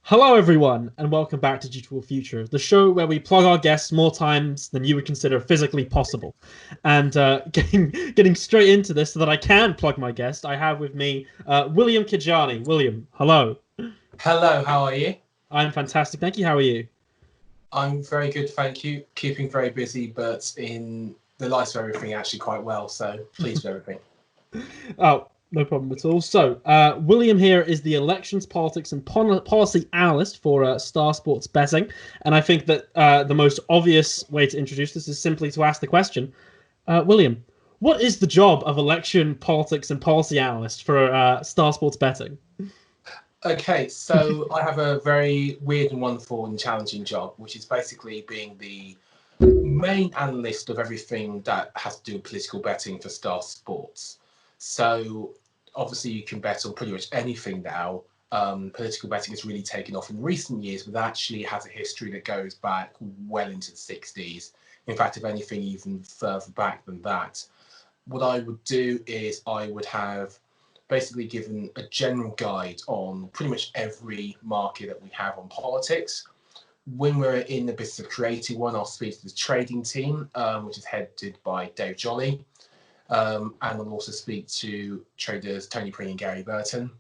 Hello, everyone, and welcome back to Dutiful Future, the show where we plug our guests more times than you would consider physically possible. And getting straight into this, so that I can plug my guest, I have with me William Kedjanyi. William, hello. Hello, how are you? I'm fantastic, thank you. How are you? I'm very good, thank you. Keeping very busy, but in the light of everything, actually quite well. So pleased with everything. Oh, no problem at all. So, William here is the elections, politics, and policy analyst for Star Sports Betting. And I think that the most obvious way to introduce this is simply to ask the question, William, what is the job of election, politics, and policy analyst for Star Sports Betting? Okay, so I have a very weird and wonderful and challenging job, which is basically being the main analyst of everything that has to do with political betting for Star Sports. So obviously, you can bet on pretty much anything now. Political betting has really taken off in recent years, but actually has a history that goes back well into the 60s. In fact, if anything, even further back than that. What I would do is I would have basically given a general guide on pretty much every market that we have on politics. When we're in the business of creating one, I'll speak to the trading team, which is headed by Dave Jolly. And I'll also speak to traders Tony Preen and Gary Burton.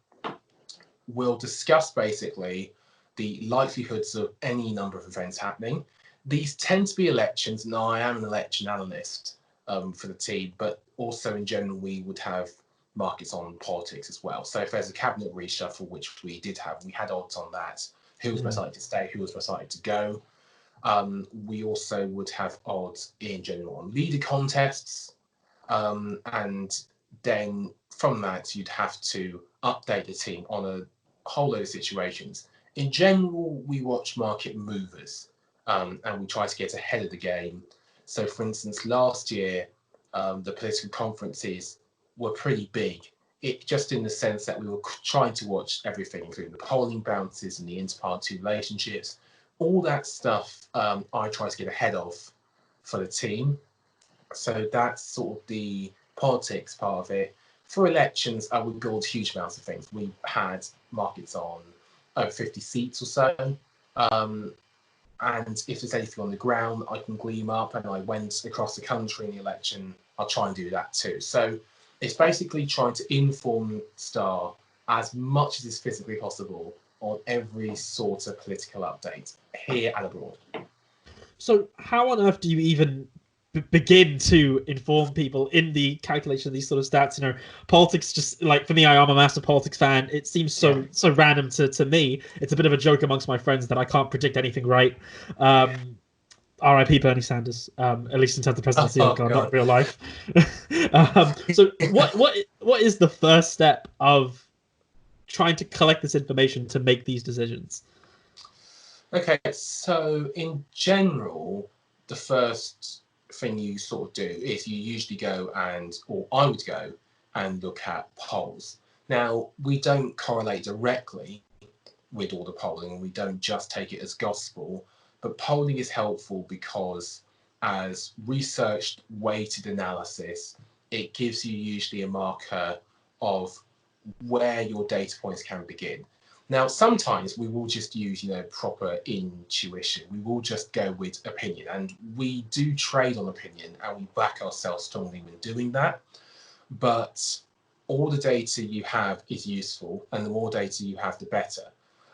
We'll discuss basically the likelihoods of any number of events happening. These tend to be elections, and I am an election analyst for the team, but also in general, we would have markets on politics as well. So if there's a cabinet reshuffle, which we did have, we had odds on that. Who was most likely to stay, who was most likely to go. We also would have odds in general on leader contests. And then from that, you'd have to update the team on a whole load of situations. In general, we watch market movers and we try to get ahead of the game. So, for instance, last year, the political conferences were pretty big. It just in the sense that we were trying to watch everything, including the polling bounces and the inter-party relationships, all that stuff. I try to get ahead of for the team. So that's sort of the politics part of it. For elections, we build huge amounts of things. We had markets on over 50 seats or so. Um, and if there's anything on the ground I can gleam up and I went across the country in the election, I'll try and do that too. So it's basically trying to inform Star as much as is physically possible on every sort of political update here and abroad. So, how on earth do you even begin to inform people in the calculation of these sort of stats? Politics, just like for me, I am a massive politics fan. It seems Yeah. so random to me. It's a bit of a joke amongst my friends that I can't predict anything right. R.I.P. Bernie Sanders, at least in terms of presidency. Oh Oh, god, not God. real life. So what is the first step of trying to collect this information to make these decisions? Okay, so in general, the first thing you sort of do is you usually go or I would go and look at polls. Now, we don't correlate directly with all the polling, and we don't just take it as gospel, but polling is helpful because as researched, weighted analysis, it gives you usually a marker of where your data points can begin. Now, sometimes we will just use, proper intuition. We will just go with opinion, and we do trade on opinion, and we back ourselves strongly when doing that. But all the data you have is useful, and the more data you have, the better.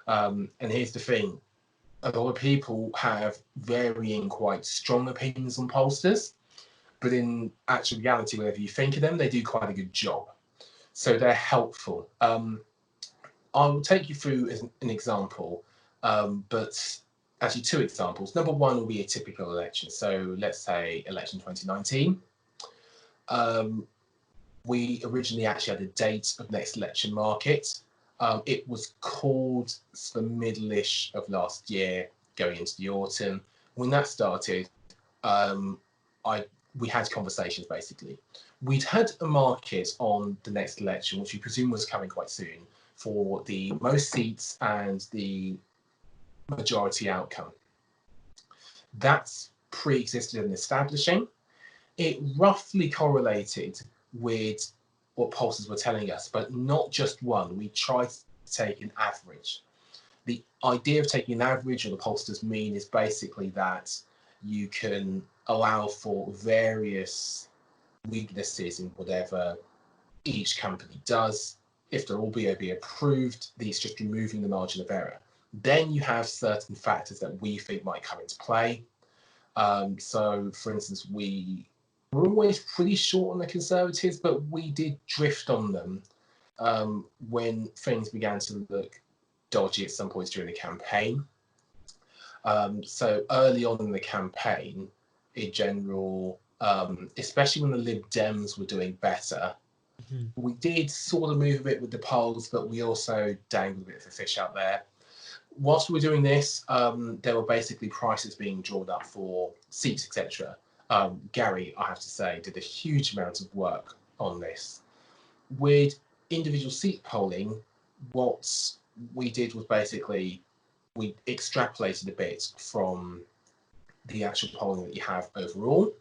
And here's the thing: a lot of people have varying, quite strong opinions on pollsters, but in actual reality, whenever you think of them, they do quite a good job. So they're helpful. I will take you through an example, but actually two examples. Number one will be a typical election. So let's say election 2019. Um, we originally actually had a date of next election market. It was called the middle-ish of last year, going into the autumn. When that started, um, I we had conversations basically. We'd had a market on the next election, which we presume was coming quite soon, for the most seats and the majority outcome. That's pre-existed and establishing. It roughly correlated with what pollsters were telling us, but not just one. We tried to take an average. The idea of taking an average, or the pollsters' mean, is basically that you can allow for various weaknesses in whatever each company does. If they're all BOB approved, it's just removing the margin of error. Then you have certain factors that we think might come into play. So, for instance, we were always pretty short on the Conservatives, but we did drift on them when things began to look dodgy at some points during the campaign. So early on in the campaign, in general, especially when the Lib Dems were doing better, we did sort of move a bit with the polls, but we also dangled a bit of a fish out there. Whilst we were doing this, there were basically prices being drawn up for seats, etc. Gary, I have to say, did a huge amount of work on this. With individual seat polling, what we did was basically we extrapolated a bit from the actual polling that you have overall.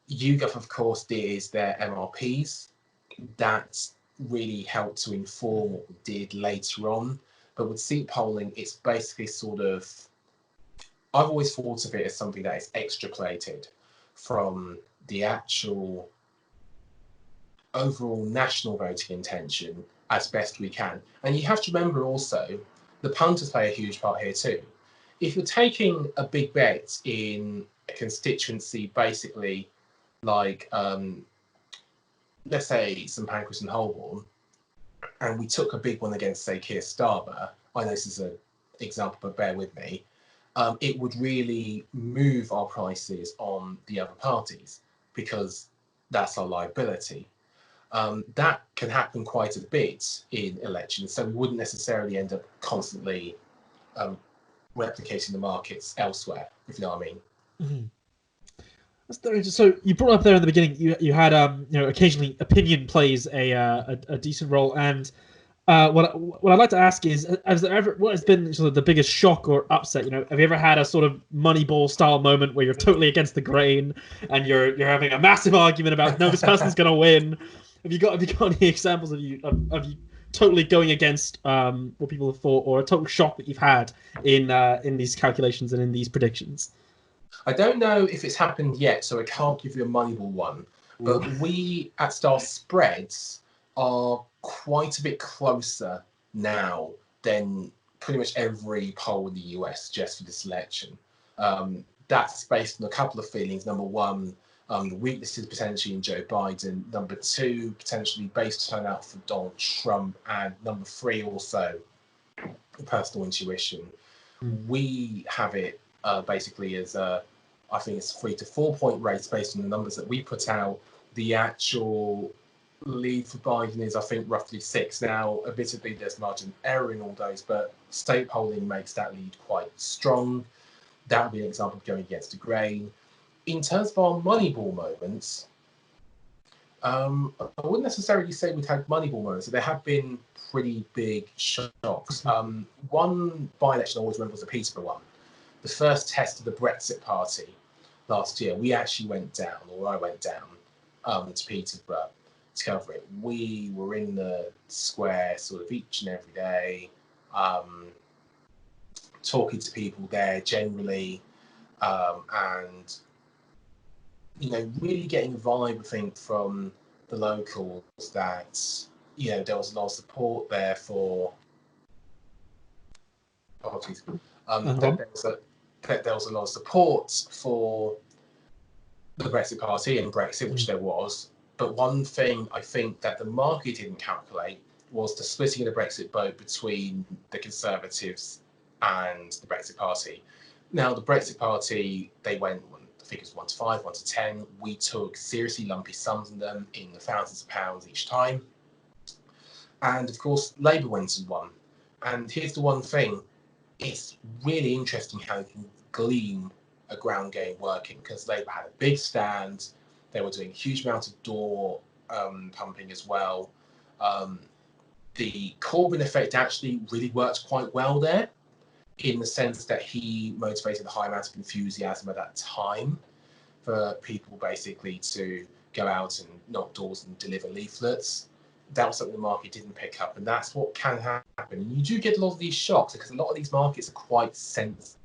YouGov, of course, is their MRPs. That really helped to inform what we did later on. But with seat polling, it's basically sort of, I've always thought of it as something that is extrapolated from the actual overall national voting intention as best we can. And you have to remember also, the punters play a huge part here too. If you're taking a big bet in a constituency, basically like, let's say St Pancras and Holborn, and we took a big one against, say, Keir Starmer, I know this is an example, but bear with me, it would really move our prices on the other parties because that's our liability. That can happen quite a bit in elections, so we wouldn't necessarily end up constantly replicating the markets elsewhere, if you know what I mean. Mm-hmm. So you brought up there in the beginning, you had occasionally opinion plays a decent role, and what I'd like to ask is, what has been sort of the biggest shock or upset? Have you ever had a sort of Moneyball style moment where you're totally against the grain and you're having a massive argument about no, this person's going to win? Have you got any examples of you totally going against what people have thought, or a total shock that you've had in these calculations and in these predictions? I don't know if it's happened yet, so I can't give you a Moneyball one. But we at Star Spreads are quite a bit closer now than pretty much every poll in the US just for this election. That's based on a couple of feelings. Number one, the weaknesses potentially in Joe Biden. Number two, potentially base turnout for Donald Trump. And number three, also personal intuition. We have it basically as I think it's 3 to 4 point race based on the numbers that we put out. The actual lead for Biden is, I think, roughly 6 now. Admittedly, there's margin of error in all those, but state polling makes that lead quite strong. That would be an example of going against the grain. In terms of our Moneyball moments, I wouldn't necessarily say we've had Moneyball moments. There have been pretty big shocks. One by-election I always remember was the Peterborough one. The first test of the Brexit Party last year, we actually went down, or I went down to Peterborough to cover it. We were in the square sort of each and every day, talking to people there generally, and really getting a vibe, I think, from the locals that there was a lot of support there for parties. There was a lot of support for the Brexit Party and Brexit, which there was. But one thing I think that the market didn't calculate was the splitting of the Brexit vote between the Conservatives and the Brexit Party. Now, the Brexit Party, they went, the figures 1 to 5, 1 to 10. We took seriously lumpy sums in them in the thousands of pounds each time. And of course, Labour went and won. And here's the one thing. It's really interesting how you can glean a ground game working, because Labour had a big stand. They were doing a huge amount of door pumping as well. The Corbyn effect actually really worked quite well there, in the sense that he motivated a high amount of enthusiasm at that time for people basically to go out and knock doors and deliver leaflets. that was something the market didn't pick up, and that's what can happen. And you do get a lot of these shocks because a lot of these markets are quite sensitive.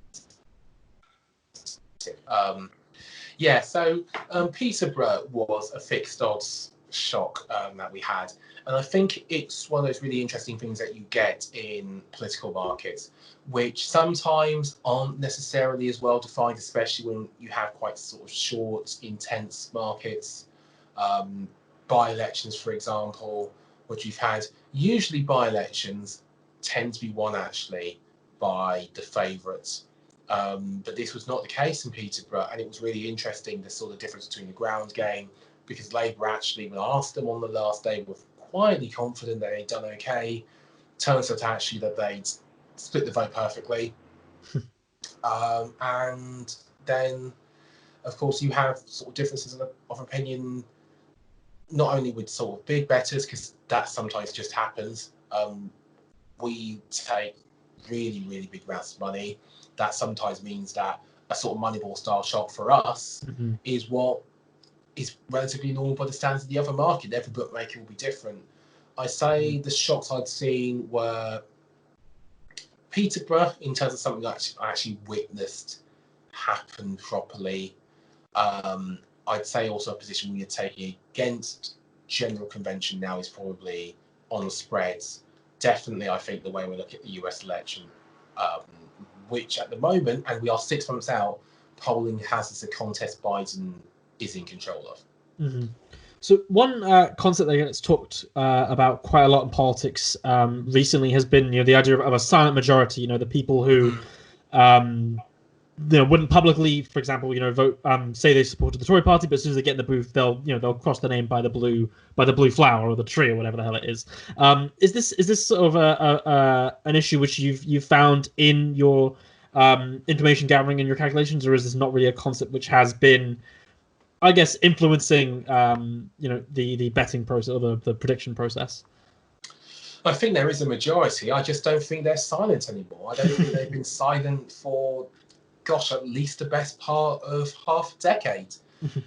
So Peterborough was a fixed odds shock that we had, and I think it's one of those really interesting things that you get in political markets, which sometimes aren't necessarily as well defined, especially when you have quite sort of short, intense markets. By-elections, for example, which you've had, usually by-elections tend to be won actually by the favourites. But this was not the case in Peterborough, and it was really interesting, the sort of difference between the ground game, because Labour actually, when I asked them on the last day, were quietly confident that they'd done okay. Turns out actually that they'd split the vote perfectly. And then, of course, you have sort of differences of opinion, not only with sort of big bettors, because that sometimes just happens. We take really, really big amounts of money. That sometimes means that a sort of Moneyball style shock for us is what is relatively normal by the standards of the other market. Every bookmaker will be different. I say the shocks I'd seen were Peterborough, in terms of something that I actually witnessed happen properly. I'd say also a position we are taking against general convention now is probably on the spreads. Definitely, I think the way we look at the US election, which at the moment, and we are 6 months out, polling has as a contest Biden is in control of. So one concept that gets talked about quite a lot in politics recently has been, the idea of a silent majority. The people who wouldn't publicly, for example, vote, say they supported the Tory party, but as soon as they get in the booth, they'll cross the name by the blue flower or the tree or whatever the hell it is. Is this sort of an issue which you've found in your information gathering and your calculations, or is this not really a concept which has been, I guess, influencing the betting process or the prediction process? I think there is a majority. I just don't think they're silent anymore. I don't think they've been silent for, at least the best part of half a decade.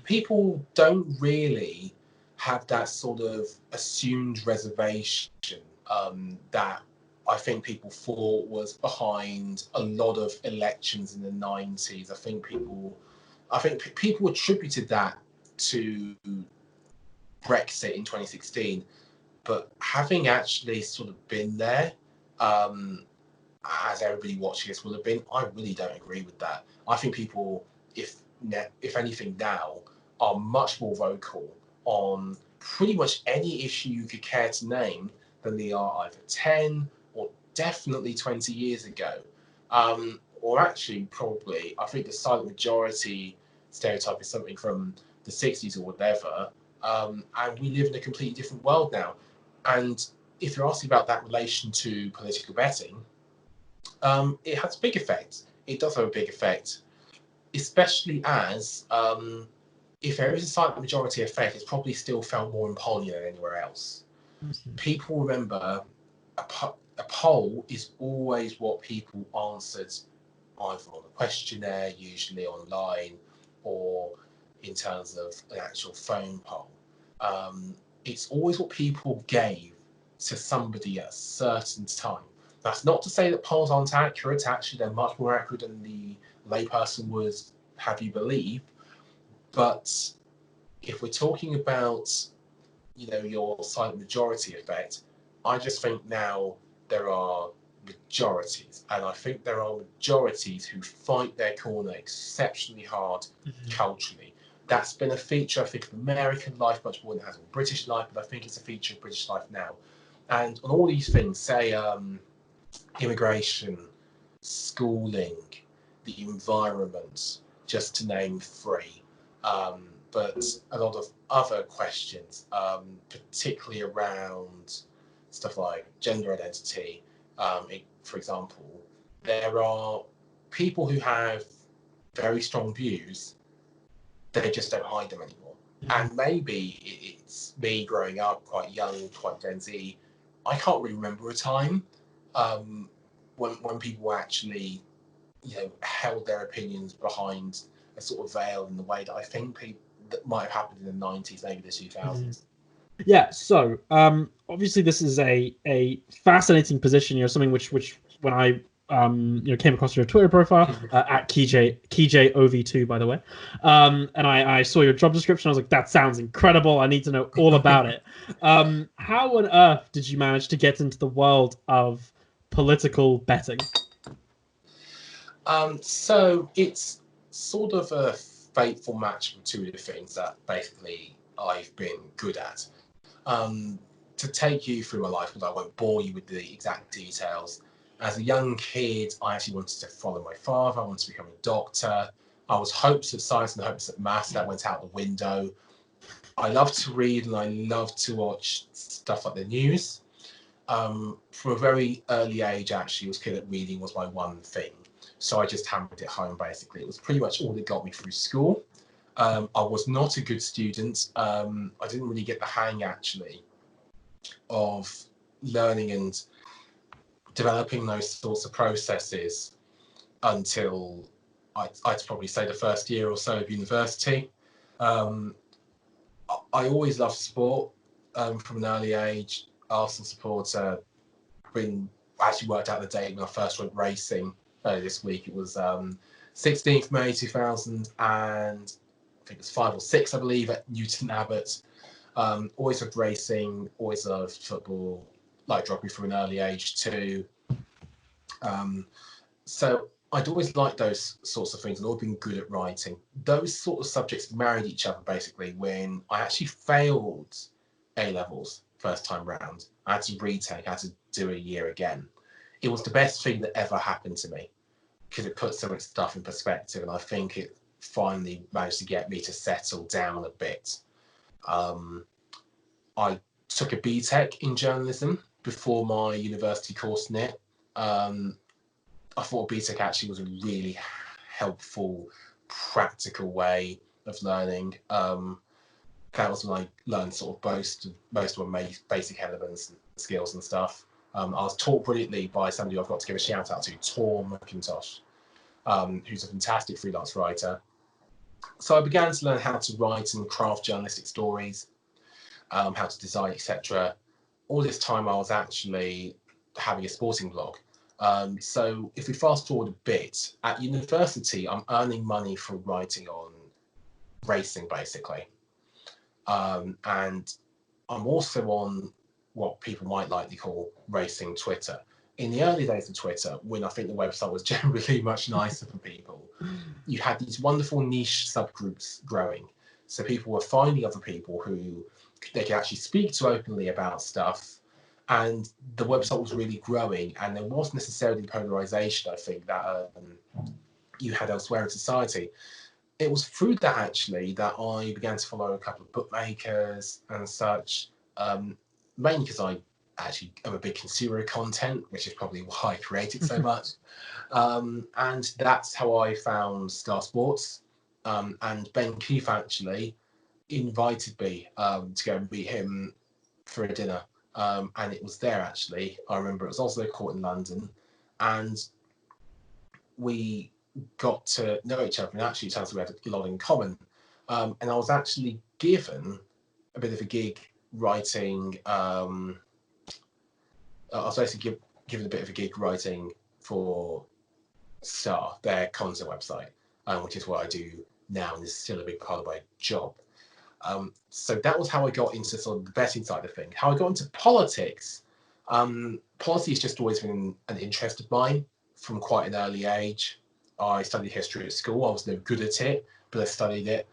People don't really have that sort of assumed reservation that I think people thought was behind a lot of elections in the 90s. I think people attributed that to Brexit in 2016, but having actually sort of been there, as everybody watching this will have been, I really don't agree with that. I think people, if anything now, are much more vocal on pretty much any issue you could care to name than they are either 10 or definitely 20 years ago. Or actually, probably, I think the silent majority stereotype is something from the 60s or whatever. And we live in a completely different world now. And if you're asking about that relation to political betting, it has a big effect. It does have a big effect, especially as if there is a silent majority effect, it's probably still felt more in polling than anywhere else. People remember a poll is always what people answered either on a questionnaire, usually online, or in terms of an actual phone poll. It's always what people gave to somebody at a certain time. That's not to say that polls aren't accurate. Actually, they're much more accurate than the layperson would have you believe. But if we're talking about, your silent majority effect, I just think now there are majorities, and I think there are majorities who fight their corner exceptionally hard culturally. That's been a feature, I think, of American life much more than it has in British life, but I think it's a feature of British life now. And on all these things, say immigration, schooling, the environment, just to name three. But a lot of other questions, particularly around stuff like gender identity. For example, there are people who have very strong views, they just don't hide them anymore. And maybe it's me growing up quite young, quite Gen Z. I can't really remember a time when people actually, held their opinions behind a sort of veil in the way that I think that might have happened in the 90s, maybe the 2000s. Yeah, so obviously this is a fascinating position, something which when I came across your Twitter profile at KeyJOV2, by the way, and I saw your job description. I was like, that sounds incredible. I need to know all about it. How on earth did you manage to get into the world of political betting? So it's sort of a fateful match of two of the things that basically I've been good at. Um, to take you through my life, because I won't bore you with the exact details. As a young kid, I actually wanted to follow my father. I wanted to become a doctor. I was hopes at science and hopes at maths. That went out the window. I love to read and I love to watch stuff like the news. From a very early age, actually, was clear that reading was my one thing. So I just hammered it home, basically. It was pretty much all that got me through school. I was not a good student. I didn't really get the hang, actually, of learning and developing those sorts of processes until I'd probably say the first year or so of university. Um, I always loved sport from an early age. Arsenal supporter, been actually worked out the date when I first went racing this week. It was 16th May 2000 and I think it was 5 or 6, I believe, at Newton Abbot. Always loved racing, always loved football, liked rugby from an early age too. So I'd always liked those sorts of things and always been good at writing. Those sort of subjects married each other basically when I actually failed A levels first time round. I had to retake, I had to do a year again. It was the best thing that ever happened to me because it put so much stuff in perspective, and I think it finally managed to get me to settle down a bit. Um, I took a BTEC in journalism before my university course in it. Um, I thought BTEC actually was a really helpful, practical way of learning. That was when I learned sort of most of my basic elements and skills and stuff. I was taught brilliantly by somebody I've got to give a shout out to, Tom McIntosh, who's a fantastic freelance writer. So I began to learn how to write and craft journalistic stories, how to design, etc. All this time I was actually having a sporting blog. So if we fast forward a bit, at university, I'm earning money for writing on racing, basically. And I'm also on what people might likely call racing Twitter. In the early days of Twitter, when I think the website was generally much nicer for people, you had these wonderful niche subgroups growing. So people were finding other people who they could actually speak to openly about stuff. And the website was really growing, and there wasn't necessarily the polarization, I think, that you had elsewhere in society. It was through that actually that I began to follow a couple of bookmakers and such, mainly because I actually am a big consumer of content, which is probably why I created so much. And that's how I found Star Sports. And Ben Keefe actually invited me to go and meet him for a dinner. And it was there actually. I remember it was also Court in London. And we got to know each other, and actually it turns out we had a lot in common. And I was actually given a bit of a gig writing. I was basically given a bit of a gig writing for Star, their content website, which is what I do now, and is still a big part of my job. So that was how I got into sort of the betting side of things. How I got into politics. Policy has just always been an interest of mine from quite an early age. I studied history at school. I was no good at it, but I studied it.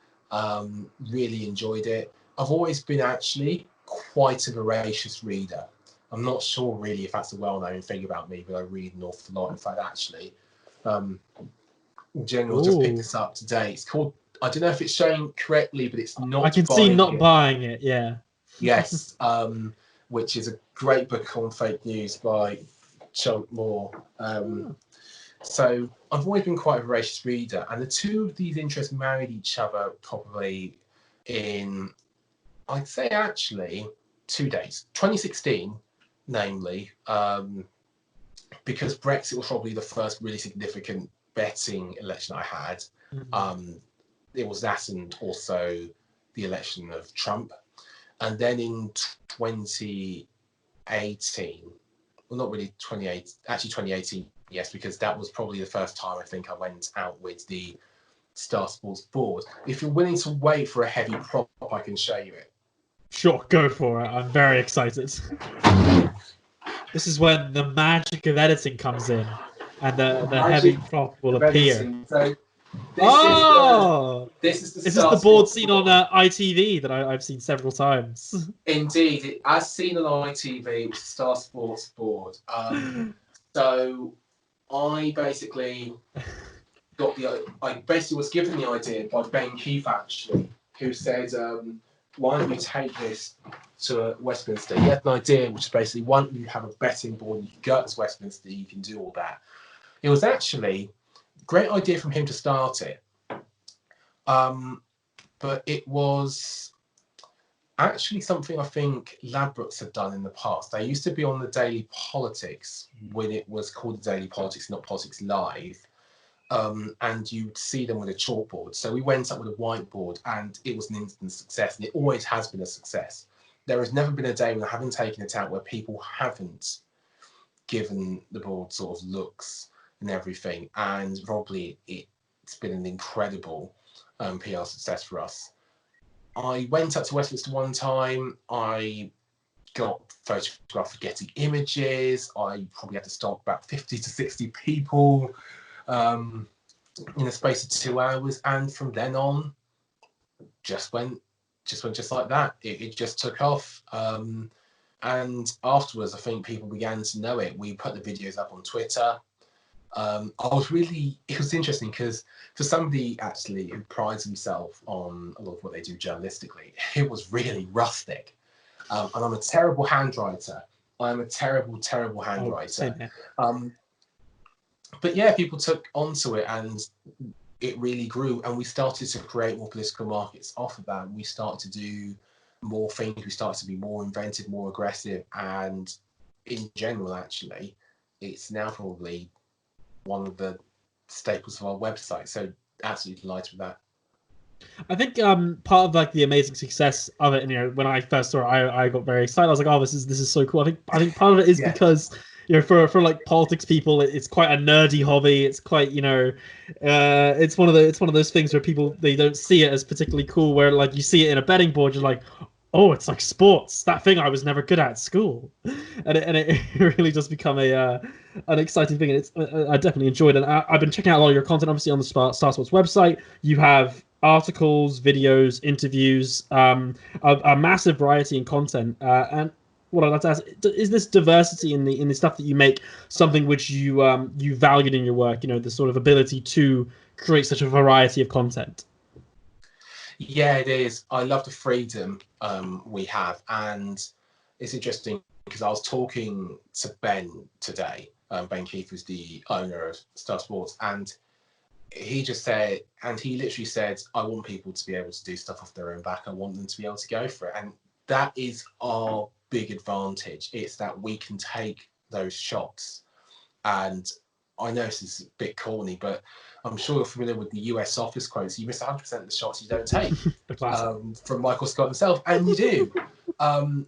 Really enjoyed it. I've always been actually quite a voracious reader. I'm not sure really if that's a well-known thing about me, but I read an awful lot. In fact, actually, in general, just picked Ooh, this up today. It's called, I don't know if it's showing correctly, but it's I Not can see Buying not It. buying it. Yeah. Yes, which is a great book on fake news by Cheltenham. So I've always been quite a voracious reader, and the two of these interests married each other probably in, I'd say actually, 2 days. 2016, namely, because Brexit was probably the first really significant betting election I had. Mhm. It was that, and also the election of Trump. And then in 2018, well, not really 2018, yes, because that was probably the first time I think I went out with the Star Sports board. If you're willing to wait for a heavy prop, I can show you it. Sure, go for it. I'm very excited. This is when the magic of editing comes in, and the heavy prop will appear. So this is the is this the board seen on ITV that I've seen several times? Indeed, as seen on ITV, it was the Star Sports board. So I basically was given the idea by Ben Keith, actually, who said, why don't you take this to Westminster? He had an idea, which is basically, why don't you have a betting board, you can go to Westminster, you can do all that. It was actually a great idea from him to start it. But it was actually something I think Ladbrokes had done in the past. They used to be on the Daily Politics when it was called the Daily Politics, not Politics Live. And you'd see them with a chalkboard. So we went up with a whiteboard and it was an instant success, and it always has been a success. There has never been a day when I haven't taken it out where people haven't given the board sort of looks and everything, and probably it's been an incredible PR success for us. I went up to Westminster one time, I got photographed for Getty Images, I probably had to stop about 50 to 60 people in the space of 2 hours, and from then on just went just like that. It just took off, and afterwards I think people began to know it. We put the videos up on Twitter. It was interesting because for somebody actually who prides himself on a lot of what they do journalistically, it was really rustic, and I'm a terrible handwriter. I'm a terrible handwriter. But yeah, people took onto it and it really grew, and we started to create more political markets off of that. We started to do more things. We started to be more inventive, more aggressive, and in general, actually, it's now probably one of the staples of our website. So absolutely delighted with that. I think part of like the amazing success of it, and when I first saw it, I got very excited. I was like, oh, this is so cool. I think part of it is because for like politics people, it's quite a nerdy hobby. It's quite it's one of those things where people, they don't see it as particularly cool. Where like you see it in a betting board, you're like, oh, it's like sports, that thing I was never good at school, and it really does become an exciting thing. And I definitely enjoyed it. I've been checking out a lot of your content, obviously on the Star Sports website. You have articles, videos, interviews, a massive variety in content. And what I'd like to ask is, this diversity in the stuff that you make something which you valued in your work? The sort of ability to create such a variety of content. Yeah, it is. I love the freedom we have, and it's interesting because I was talking to Ben today. Ben Keith is the owner of Star Sports, and he literally said, I want people to be able to do stuff off their own back. I want them to be able to go for it. And that is our big advantage. It's that we can take those shots. And I know this is a bit corny, but I'm sure you're familiar with the US office quotes. You miss 100% of the shots you don't take, from Michael Scott himself. And you do. And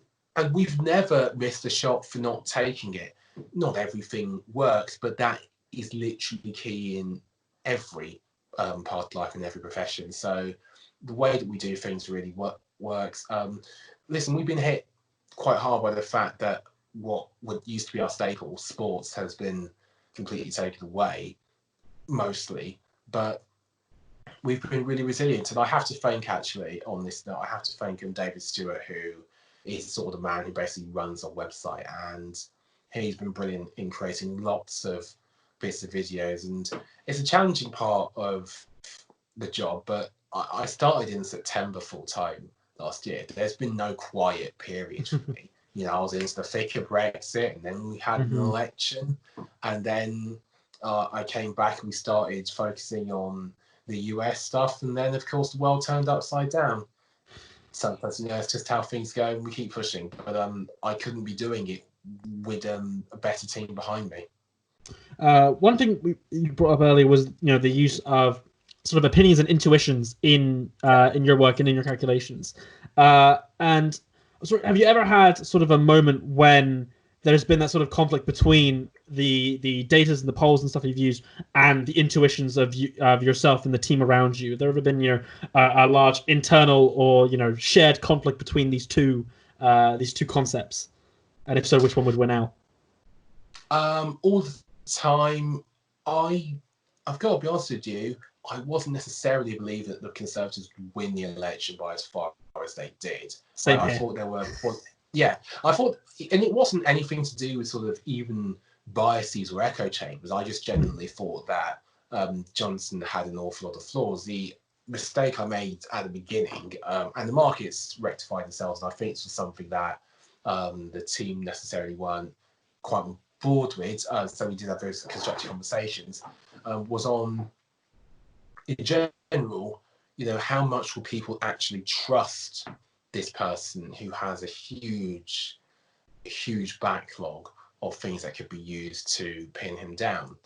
we've never missed a shot for not taking it. Not everything works, but that is literally key in every part of life and every profession. So the way that we do things really works. Listen, we've been hit quite hard by the fact that what used to be our staple, sports, has been completely taken away, mostly. But we've been really resilient, and I have to thank, actually, on this note, I have to thank David Stewart, who is sort of the man who basically runs our website, and he's been brilliant in creating lots of bits of videos. And it's a challenging part of the job, but I started in September full time last year. There's been no quiet period for me. I was into the thick of Brexit, and then we had an election, and then I came back and we started focusing on the US stuff, and then of course the world turned upside down. Sometimes it's just how things go, and we keep pushing. But I couldn't be doing it with a better team behind me. One thing you brought up earlier was the use of sort of opinions and intuitions in your work and in your calculations. And sorry, have you ever had sort of a moment when there's been that sort of conflict between the datas and the polls and stuff you've used and the intuitions of yourself and the team around you? Have there ever been a large internal or shared conflict between these two concepts? And if so, which one would win out? All the time, I've got to be honest with you, I wasn't necessarily believing that the Conservatives would win the election by as far as they did. Same I here. thought there were, I thought, and it wasn't anything to do with sort of even biases or echo chambers. I just genuinely thought that Johnson had an awful lot of flaws. The mistake I made at the beginning, and the markets rectified themselves, and I think it's just something that the team necessarily weren't quite on board with. So we did have those constructive conversations. Was on, in general, how much will people actually trust this person who has a huge backlog of things that could be used to pin him down?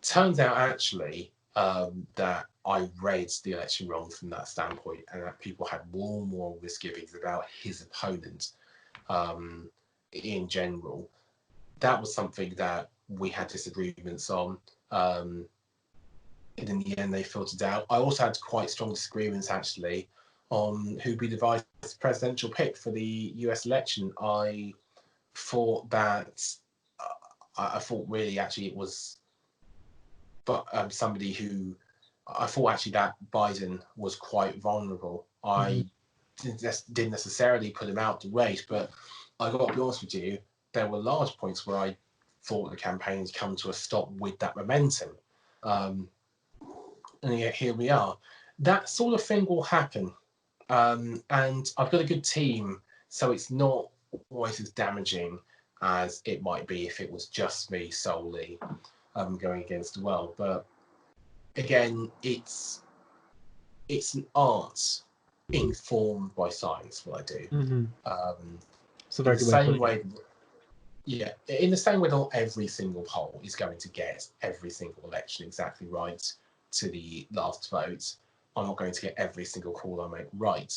Turns out actually that I read the election wrong from that standpoint, and that people had more misgivings about his opponent in general. That was something that we had disagreements on. And in the end, they filtered out. I also had quite strong disagreements actually on who'd be the vice presidential pick for the US election. I thought that I thought really actually it was, but somebody who I thought actually that Biden was quite vulnerable. I didn't necessarily put him out the race, but I got to be honest with you, there were large points where I thought the campaign had come to a stop with that momentum. And yet here we are. That sort of thing will happen. And I've got a good team, so it's not always as damaging as it might be if it was just me solely going against the world. But again, it's an art informed by science, what I do. It's a very good way of putting it. Yeah, in the same way, not every single poll is going to get every single election exactly right to the last vote. I'm not going to get every single call I make right,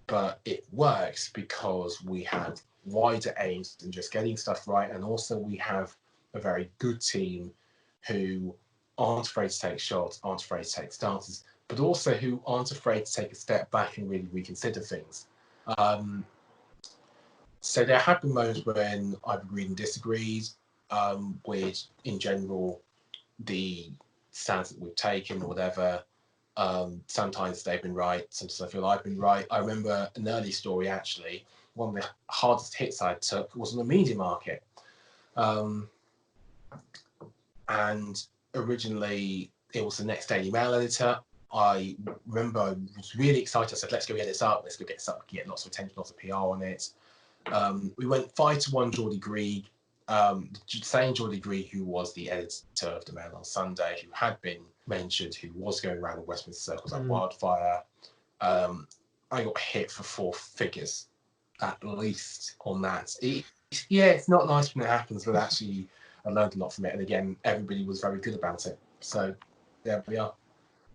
but it works because we have wider aims than just getting stuff right, and also we have a very good team who aren't afraid to take shots, aren't afraid to take stances, but also who aren't afraid to take a step back and really reconsider things. So there have been moments when I've agreed and disagreed with, in general, the stance that we've taken or whatever. Sometimes they've been right, sometimes I feel I've been right. I remember an early story actually, one of the hardest hits I took was on the media market. And originally it was the next Daily Mail editor. I remember I was really excited. I said, let's go get this up, get this up, get lots of attention, lots of PR on it. We went 5-1 Geordie Greig, the same Geordie Greig who was the editor of the Mail on Sunday, who had been mentioned, who was going around the Westminster circles like wildfire. I got hit for 4 figures, at least, on that. It's not nice when it happens, but actually I learned a lot from it. And again, everybody was very good about it. So there we are.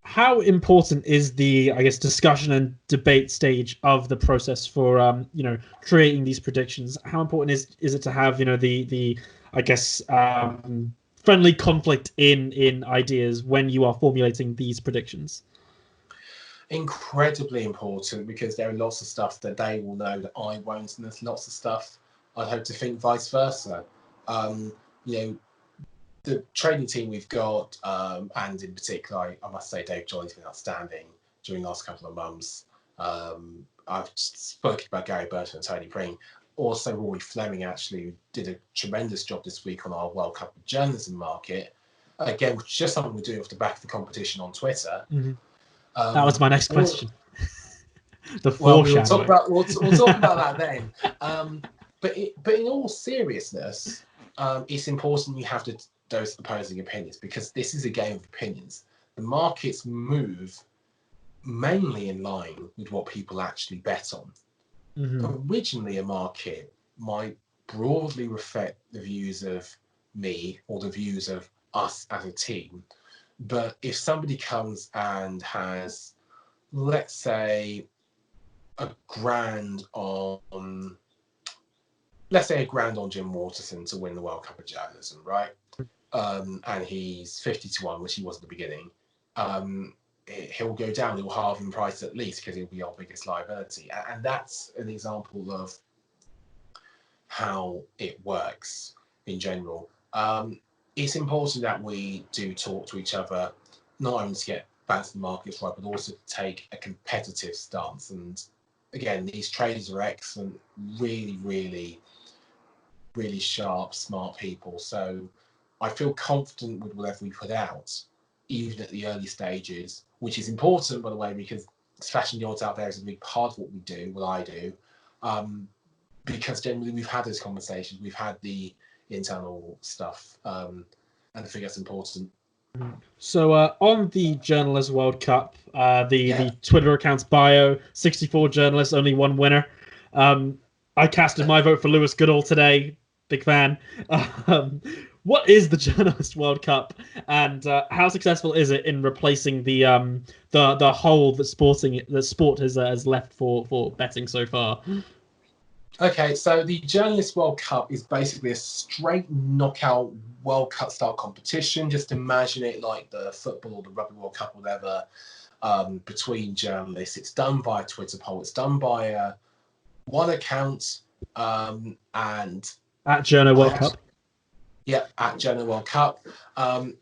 How important is the, I guess, discussion and debate stage of the process for creating these predictions? How important is it to have the I guess friendly conflict in ideas when you are formulating these predictions? Incredibly important, because there are lots of stuff that they will know that I won't, and there's lots of stuff I'd hope to think vice versa. The trading team we've got, and in particular, I must say Dave Jolly's been outstanding during the last couple of months. I've spoken about Gary Burton and Tony Pring. Also, Rory Fleming actually did a tremendous job this week on our World Cup of Journalism market. Again, which is just something we're doing off the back of the competition on Twitter. That was my next question. The foreshadowing. We'll talk about that then. But in all seriousness, it's important you have those opposing opinions, because this is a game of opinions. The markets move mainly in line with what people actually bet on. Originally, a market might broadly reflect the views of me or the views of us as a team. But if somebody comes and has, let's say, a grand on, let's say a grand on Jim Waterson to win the World Cup of Journalism, right? And he's 50-1, which he was at the beginning. He'll go down, he'll halve in price at least because he'll be our biggest liability. And that's an example of how it works in general. It's important that we do talk to each other, not only to get balance the markets right, but also to take a competitive stance. And again, these traders are excellent, really, really, really sharp, smart people. So I feel confident with whatever we put out, even at the early stages, which is important, by the way, because slashing the odds out there is a big part of what we do, what I do. Because generally we've had those conversations, we've had the internal stuff, and I think that's important. So on the Journalist World Cup, Yeah. the Twitter account's bio, 64 journalists, only one winner. I casted my vote for Lewis Goodall today. Big fan. What is the Journalist World Cup, and how successful is it in replacing the hole that sport has left for betting so far? Okay, so the Journalist World Cup is basically a straight knockout World Cup style competition. Just imagine it like the football or the Rugby World Cup, or whatever, between journalists. It's done by a Twitter poll. It's done by one account, and At Journal World Cup. Yeah, at Journal World Cup. I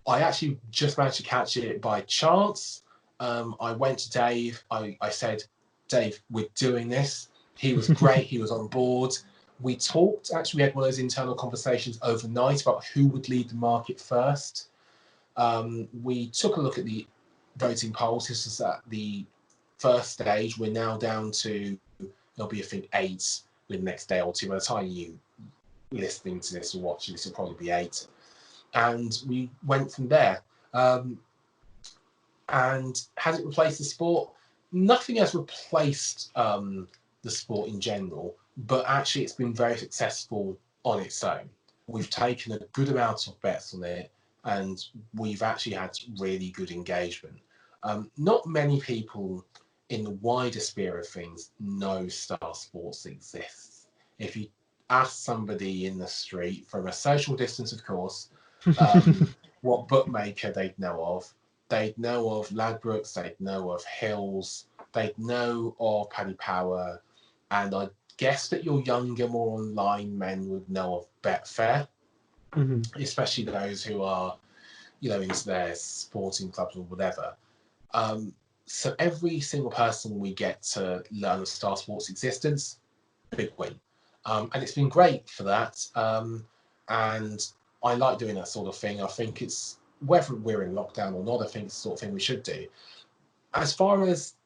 actually just managed to catch it by chance. I went to Dave. I said, Dave, we're doing this. He was great. He was on board. We talked. Actually, we had one of those internal conversations overnight about who would lead the market first. We took a look at the voting polls. This is at the first stage. We're now down to, there'll be, I think, 8 in the next day or two. By the time you listening to this or watching this, it'll probably be 8. And we went from there. And has it replaced the sport? Nothing has replaced the sport in general, but actually it's been very successful on its own. We've taken a good amount of bets on it, and we've actually had really good engagement. Not many people in the wider sphere of things know Star Sports exists. If you ask somebody in the street, from a social distance, of course, what bookmaker they'd know of, they'd know of Ladbrokes, they'd know of Hills, they'd know of Paddy Power, and I guess that your younger, more online men would know of Betfair, especially those who are, into their sporting clubs or whatever. So every single person we get to learn of Star Sports' existence, big win. And it's been great for that. And I like doing that sort of thing. I think it's, whether we're in lockdown or not, I think it's the sort of thing we should do. As far as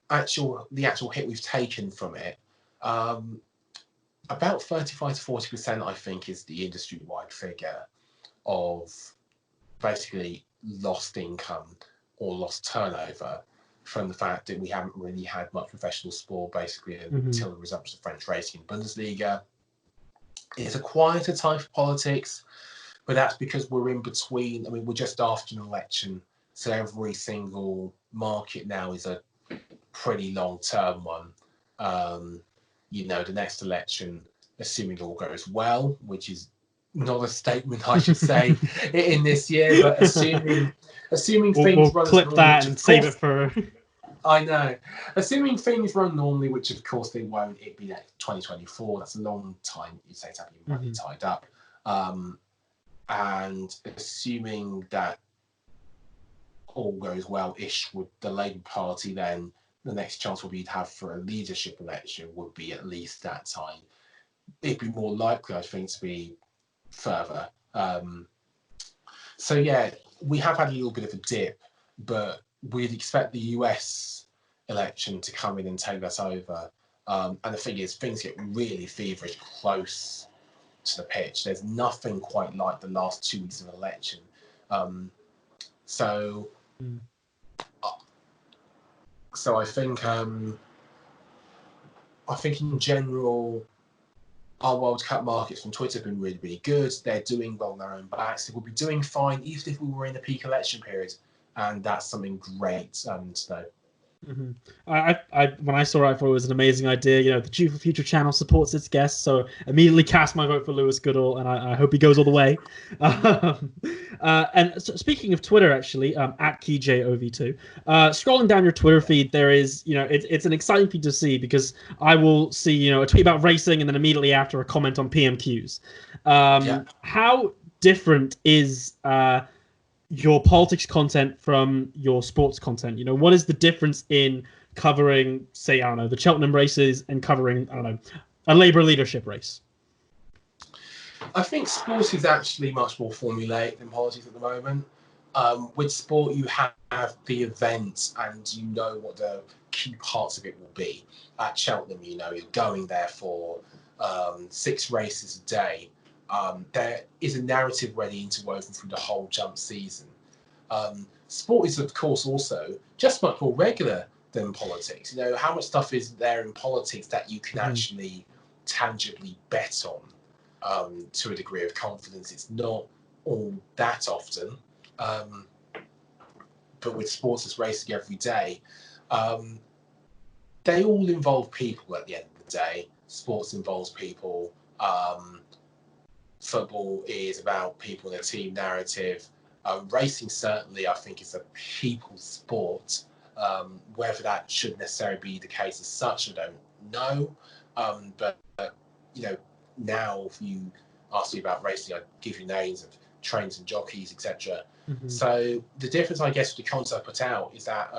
the actual hit we've taken from it, about 35 to 40%, I think, is the industry-wide figure of basically lost income or lost turnover from the fact that we haven't really had much professional sport basically until the resumption of French racing in Bundesliga. It's a quieter type of politics, but that's because we're in between. I mean, we're just after an election, so every single market now is a pretty long-term one. The next election, assuming all goes well, which is not a statement I should say in this year, but assuming things we'll run clip as normal, that and save it for. I know. Assuming things run normally, which of course they won't, it'd be like 2024. That's a long time you say to have your money tied up. And assuming that all goes well-ish with the Labour Party, then the next chance we'd have for a leadership election would be at least that time. It'd be more likely, I think, to be further. So yeah, we have had a little bit of a dip, but we'd expect the US election to come in and take that over. And the thing is, things get really feverish close to the pitch. There's nothing quite like the last 2 weeks of an election. So I think in general, our World Cup markets from Twitter have been really, really good. They're doing well on their own backs. They will be doing fine even if we were in the peak election period, and that's something great to know. Mhm. When I saw it, I thought it was an amazing idea. You know, the Due for Future channel supports its guests, so immediately cast my vote for Lewis Goodall, and I hope he goes all the way. Um, and so speaking of Twitter, actually, at KeyJOV2, scrolling down your Twitter feed, there is, you know, it's an exciting feed to see because I will see, you know, a tweet about racing, and then immediately after a comment on PMQs. Yeah. How different is your politics content from your sports content? You know, what is the difference in covering, say, I don't know, the Cheltenham races and covering, I don't know, a Labour leadership race? I think sport is actually much more formulaic than politics at the moment. With sport, you have the events and you know what the key parts of it will be. At Cheltenham, you know, you're going there for 6 races a day. There is a narrative ready interwoven through the whole jump season. Sport is, of course, also just much more regular than politics. You know, how much stuff is there in politics that you can actually tangibly bet on to a degree of confidence? It's not all that often. Um, but with sports that's racing every day, um, they all involve people at the end of the day. Sports involves people. Football is about people in a team narrative. Racing certainly, I think, is a people's sport. Whether that should necessarily be the case as such, I don't know. But you know, now if you ask me about racing, I give you names of trains and jockeys, etc. Mm-hmm. So the difference, I guess, with the concept I put out is that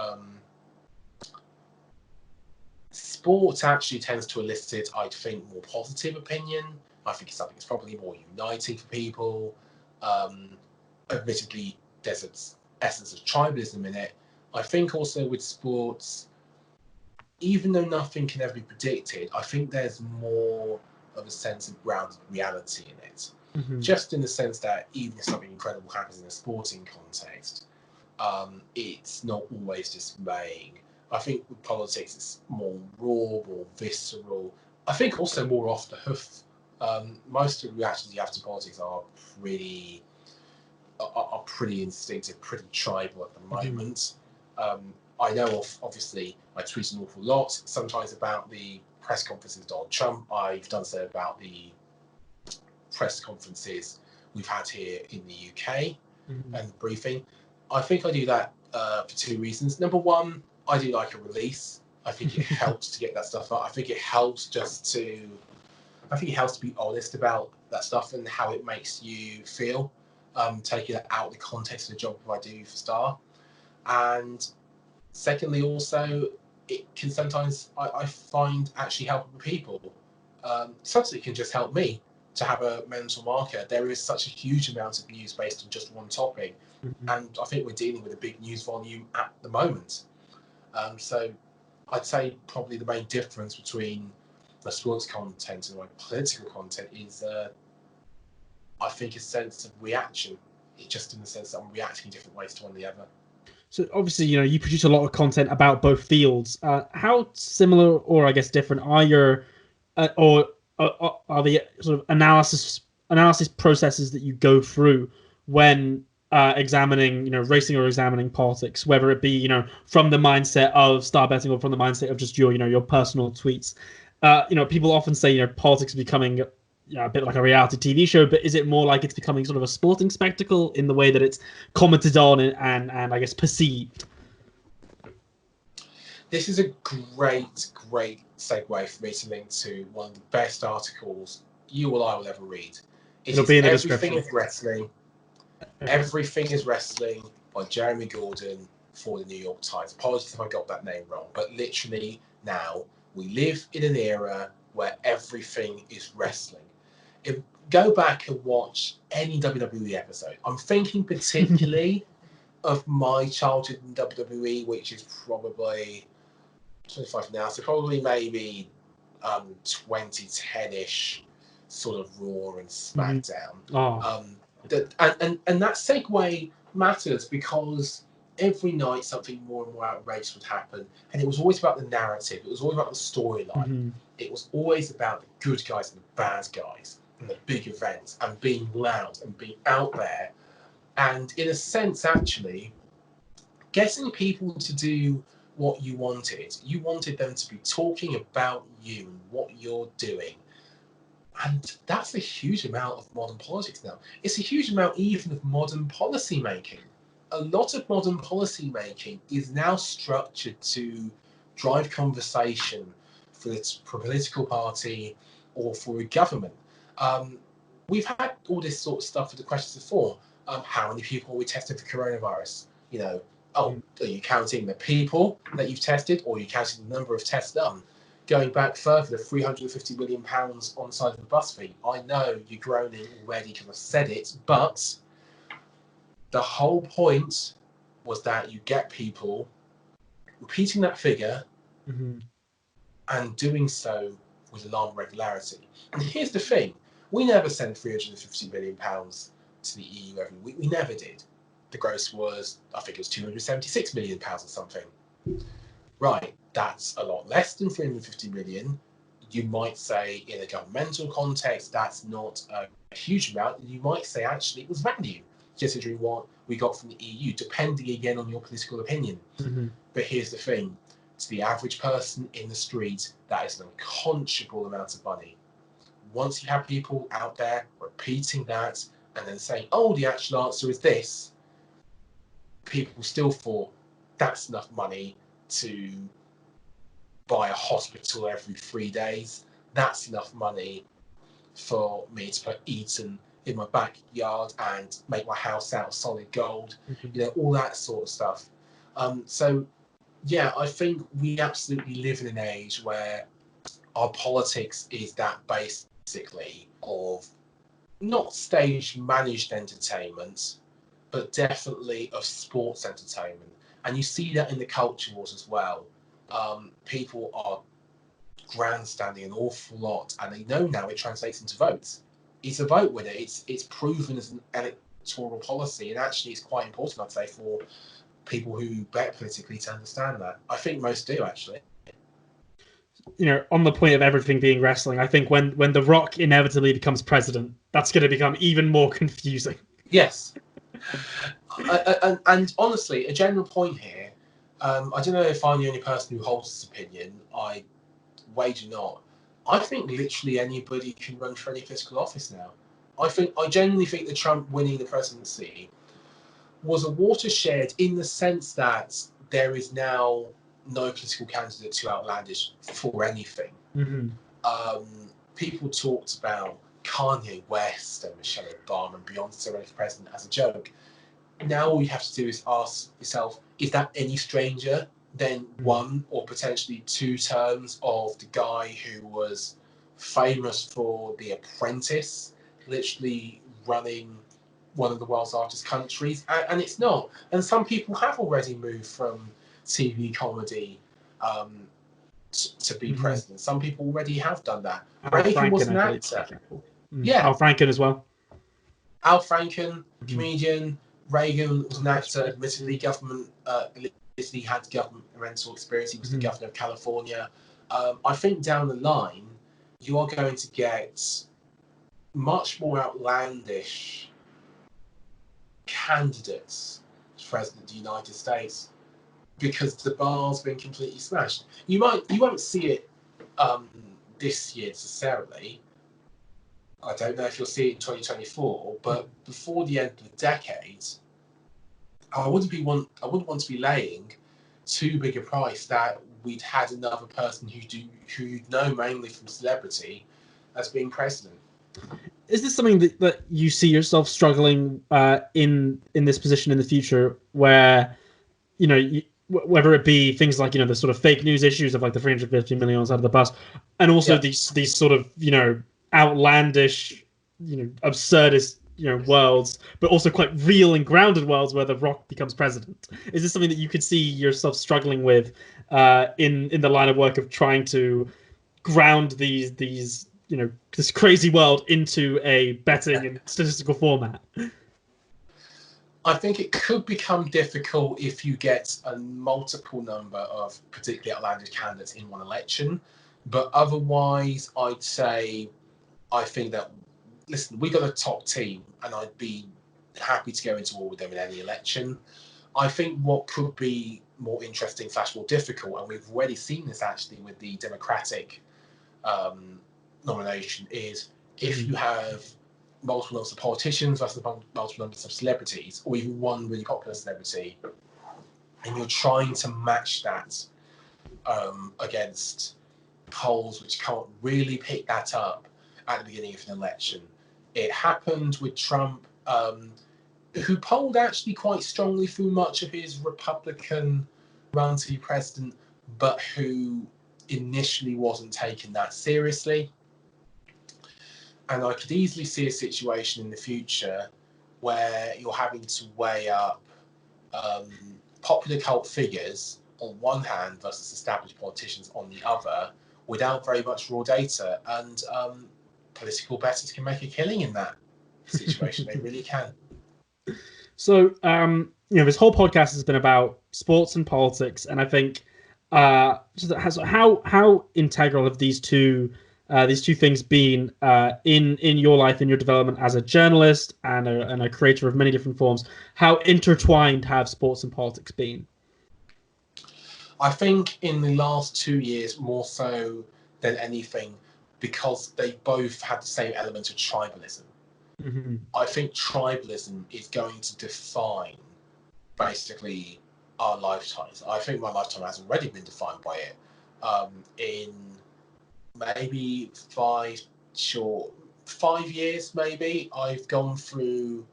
sport actually tends to elicit, I think, more positive opinion. I think it's something that's probably more uniting for people. Um, Admittedly, there's an essence of tribalism in it. I think also with sports, even though nothing can ever be predicted, I think there's more of a sense of grounded reality in it. Mm-hmm. Just in the sense that even if something incredible happens in a sporting context, it's not always dismaying. I think with politics, it's more raw, more visceral. I think also more off the hoof. Most of the reactions you have to politics are pretty instinctive, pretty tribal at the moment. I know obviously I tweet an awful lot, sometimes about the press conferences of Donald Trump. I've done so about the press conferences we've had here in the UK and the briefing. I think I do that for 2 reasons. Number one, I do like a release. I think it helps to get that stuff out. I think it helps to be honest about that stuff and how it makes you feel, taking it out of the context of the job I do for Star. And secondly, also, it can sometimes, I find, actually help people. Sometimes it can just help me to have a mental marker. There is such a huge amount of news based on just one topic. Mm-hmm. And I think we're dealing with a big news volume at the moment. So I'd say probably the main difference between my sports content and my political content is, I think, a sense of reaction. It's just in the sense that I'm reacting in different ways to one or the other. So obviously, you know, you produce a lot of content about both fields. How similar, or I guess different, are your or are the sort of analysis processes that you go through when examining, you know, racing or examining politics, whether it be, you know, from the mindset of star betting or from the mindset of just your, you know, your personal tweets? You know, people often say, you know, politics is becoming, yeah, a bit like a reality TV show, but is it more like it's becoming sort of a sporting spectacle in the way that it's commented on and I guess perceived? This is a great segue for me to link to one of the best articles you or I will ever read. It'll be in the description. Everything is Wrestling by Jeremy Gordon for the New York Times. Apologies if I got that name wrong, but literally now we live in an era where everything is wrestling. Go back and watch any WWE episode. I'm thinking particularly of my childhood in WWE, which is probably 25 now, so probably maybe 2010-ish sort of Raw and SmackDown. And that segue matters because every night something more and more outrageous would happen, and it was always about the narrative. It was always about the storyline. It was always about the good guys and the bad guys and the big events and being loud and being out there. And in a sense, actually, getting people to do what you wanted. You wanted them to be talking about you and what you're doing. And that's a huge amount of modern politics now. It's a huge amount even of modern policy making. A lot of modern policy making is now structured to drive conversation for a political party or for a government. We've had all this sort of stuff with the questions before. How many people we tested for coronavirus? You know, are you counting the people that you've tested, or are you counting the number of tests done? Going back further, the £350 million on the side of the bus fee. I know you're groaning already because I've said it, but the whole point was that you get people repeating that figure and doing so with alarming regularity. And here's the thing: we never sent £350 million to the EU every week. We never did. The gross was, I think it was £276 million or something. Right, that's a lot less than 350 million. You might say in a governmental context, that's not a huge amount. And you might say actually it was value, considering what we got from the EU, depending again on your political opinion. But here's the thing: to the average person in the street, that is an unconscionable amount of money. Once you have people out there repeating that and then saying, oh, the actual answer is this, people still thought that's enough money to buy a hospital every 3 days. That's enough money for me to put Eton in my backyard and make my house out of solid gold. You know, all that sort of stuff. So yeah, I think we absolutely live in an age where our politics is that basically of not stage managed entertainment, but definitely of sports entertainment. And you see that in the culture wars as well. People are grandstanding an awful lot, and they know now it translates into votes. It's a vote winner. It's proven as an electoral policy, and actually it's quite important, I'd say, for people who bet politically to understand that. I think most do, actually. You know, on the point of everything being wrestling, I think when The Rock inevitably becomes president, that's going to become even more confusing. Yes. And honestly, a general point here, I don't know if I'm the only person who holds this opinion. I wager not. I think literally anybody can run for any political office now. I genuinely think that Trump winning the presidency was a watershed in the sense that there is now no political candidate too outlandish for anything. People talked about Kanye West and Michelle Obama and Beyonce running for president as a joke. Now all you have to do is ask yourself, is that any stranger than one or potentially two terms of the guy who was famous for The Apprentice, literally running one of the world's largest countries? And it's not. And some people have already moved from TV comedy to be president. Some people already have done that. Reagan was an actor. Yeah. Al Franken as well. Al Franken, comedian. Reagan was an actor. Admittedly, he had governmental experience. He was the governor of California. I think down the line, you are going to get much more outlandish candidates as president of the United States because the bar's been completely smashed. You won't see it this year necessarily. I don't know if you'll see it in 2024, but before the end of the decade, I wouldn't want to be laying too big a price that we'd had another person who you'd know mainly from celebrity as being president. Is this something that you see yourself struggling in this position in the future, where whether it be things like the sort of fake news issues of like the 350 million out of the bus, and also these sort of outlandish, absurdist worlds, but also quite real and grounded worlds where The Rock becomes president? Is this something that you could see yourself struggling with in the line of work of trying to ground these this crazy world into a betting and statistical format? I think it could become difficult if you get a multiple number of particularly outlandish candidates in one election. But otherwise, I'd say I think that, listen, we got a top team and I'd be happy to go into war with them in any election. I think what could be more interesting / more difficult, and we've already seen this actually with the Democratic nomination, is if you have multiple numbers of politicians versus multiple numbers of celebrities, or even one really popular celebrity, and you're trying to match that against polls which can't really pick that up at the beginning of an election. It happened with Trump, who polled actually quite strongly through much of his Republican run to be president, but who initially wasn't taken that seriously. And I could easily see a situation in the future where you're having to weigh up popular cult figures on one hand versus established politicians on the other without very much raw data. And political bettors can make a killing in that situation. They really can. So, this whole podcast has been about sports and politics, and I think how integral have these two things been in your life, in your development as a journalist and a creator of many different forms? How intertwined have sports and politics been? I think in the last 2 years, more so than anything, because they both have the same element of tribalism. Mm-hmm. I think tribalism is going to define basically our lifetimes. I think my lifetime has already been defined by it. In maybe 5 years, maybe, I've gone through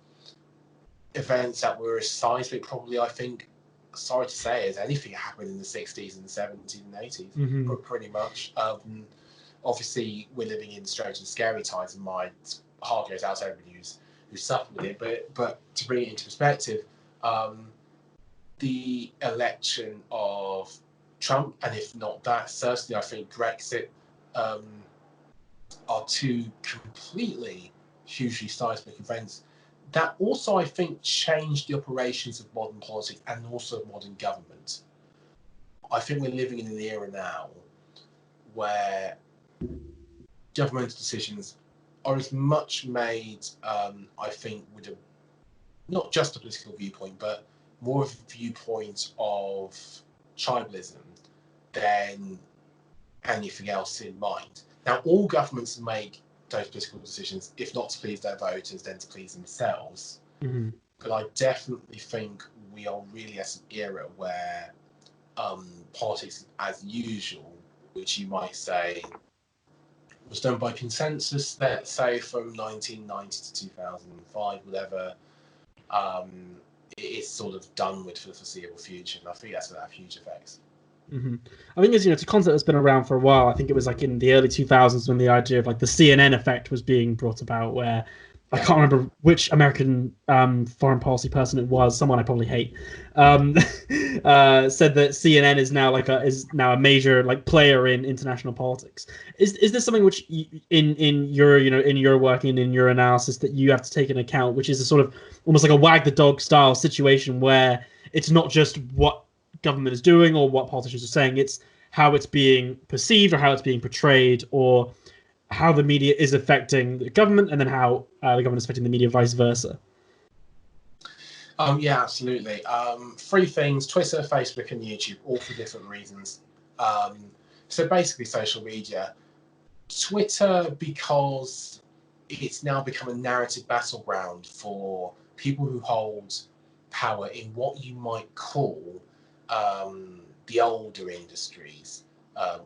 events that were as seismic, probably, I think, sorry to say, as anything happened in the 60s and the 70s and 80s, Mm-hmm. but pretty much. Obviously, we're living in strange and scary times, and my heart goes out to everybody who suffered with it. But to bring it into perspective, the election of Trump, and if not that, certainly I think Brexit, are two completely hugely seismic events that also, I think, changed the operations of modern politics and also modern government. I think we're living in an era now where governmental decisions are as much made, I think, with not just a political viewpoint, but more of a viewpoint of tribalism than anything else in mind. Now, all governments make those political decisions, if not to please their voters, then to please themselves. Mm-hmm. But I definitely think we are really at an era where politics, as usual, which you might say was done by consensus, let's say from 1990 to 2005, whatever, it is sort of done with for the foreseeable future. And I think that's going to have huge effects. Mm-hmm. I think it's a concept that's been around for a while. I think it was like in the early 2000s when the idea of like the CNN effect was being brought about, where I can't remember which American foreign policy person it was, someone I probably hate, said that CNN is now a major like player in international politics. Is this something which in your work and in your analysis that you have to take into account, which is a sort of almost like a wag the dog style situation where it's not just what government is doing or what politicians are saying, it's how it's being perceived or how it's being portrayed or how the media is affecting the government and then how the government is affecting the media, vice versa? Yeah, absolutely. 3 things: Twitter, Facebook, and YouTube, all for different reasons. So basically, social media. Twitter, because it's now become a narrative battleground for people who hold power in what you might call the older industries,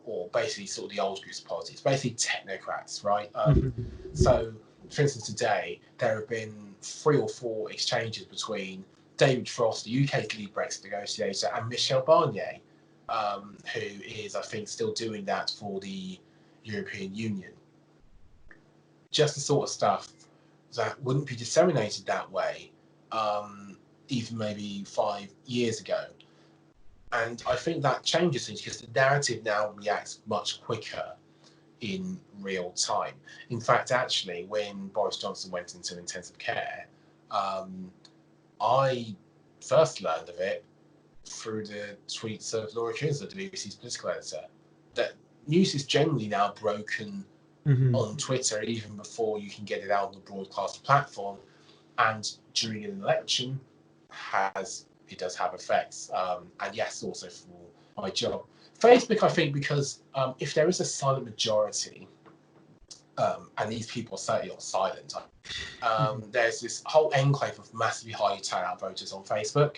or basically sort of the old groups of politics, basically technocrats, right? So, for instance, today there have been 3 or 4 exchanges between David Frost, the UK's lead Brexit negotiator, and Michel Barnier, who is, I think, still doing that for the European Union. Just the sort of stuff that wouldn't be disseminated that way, even maybe 5 years ago. And I think that changes things because the narrative now reacts much quicker in real time. In fact, actually, when Boris Johnson went into intensive care, I first learned of it through the tweets of Laura Coonsey, the BBC's political editor. That news is generally now broken on Twitter even before you can get it out on the broadcast platform, and during an election has it does have effects. And yes, also for my job. Facebook, I think, because if there is a silent majority, and these people are certainly not silent, there's this whole enclave of massively high turnout voters on Facebook,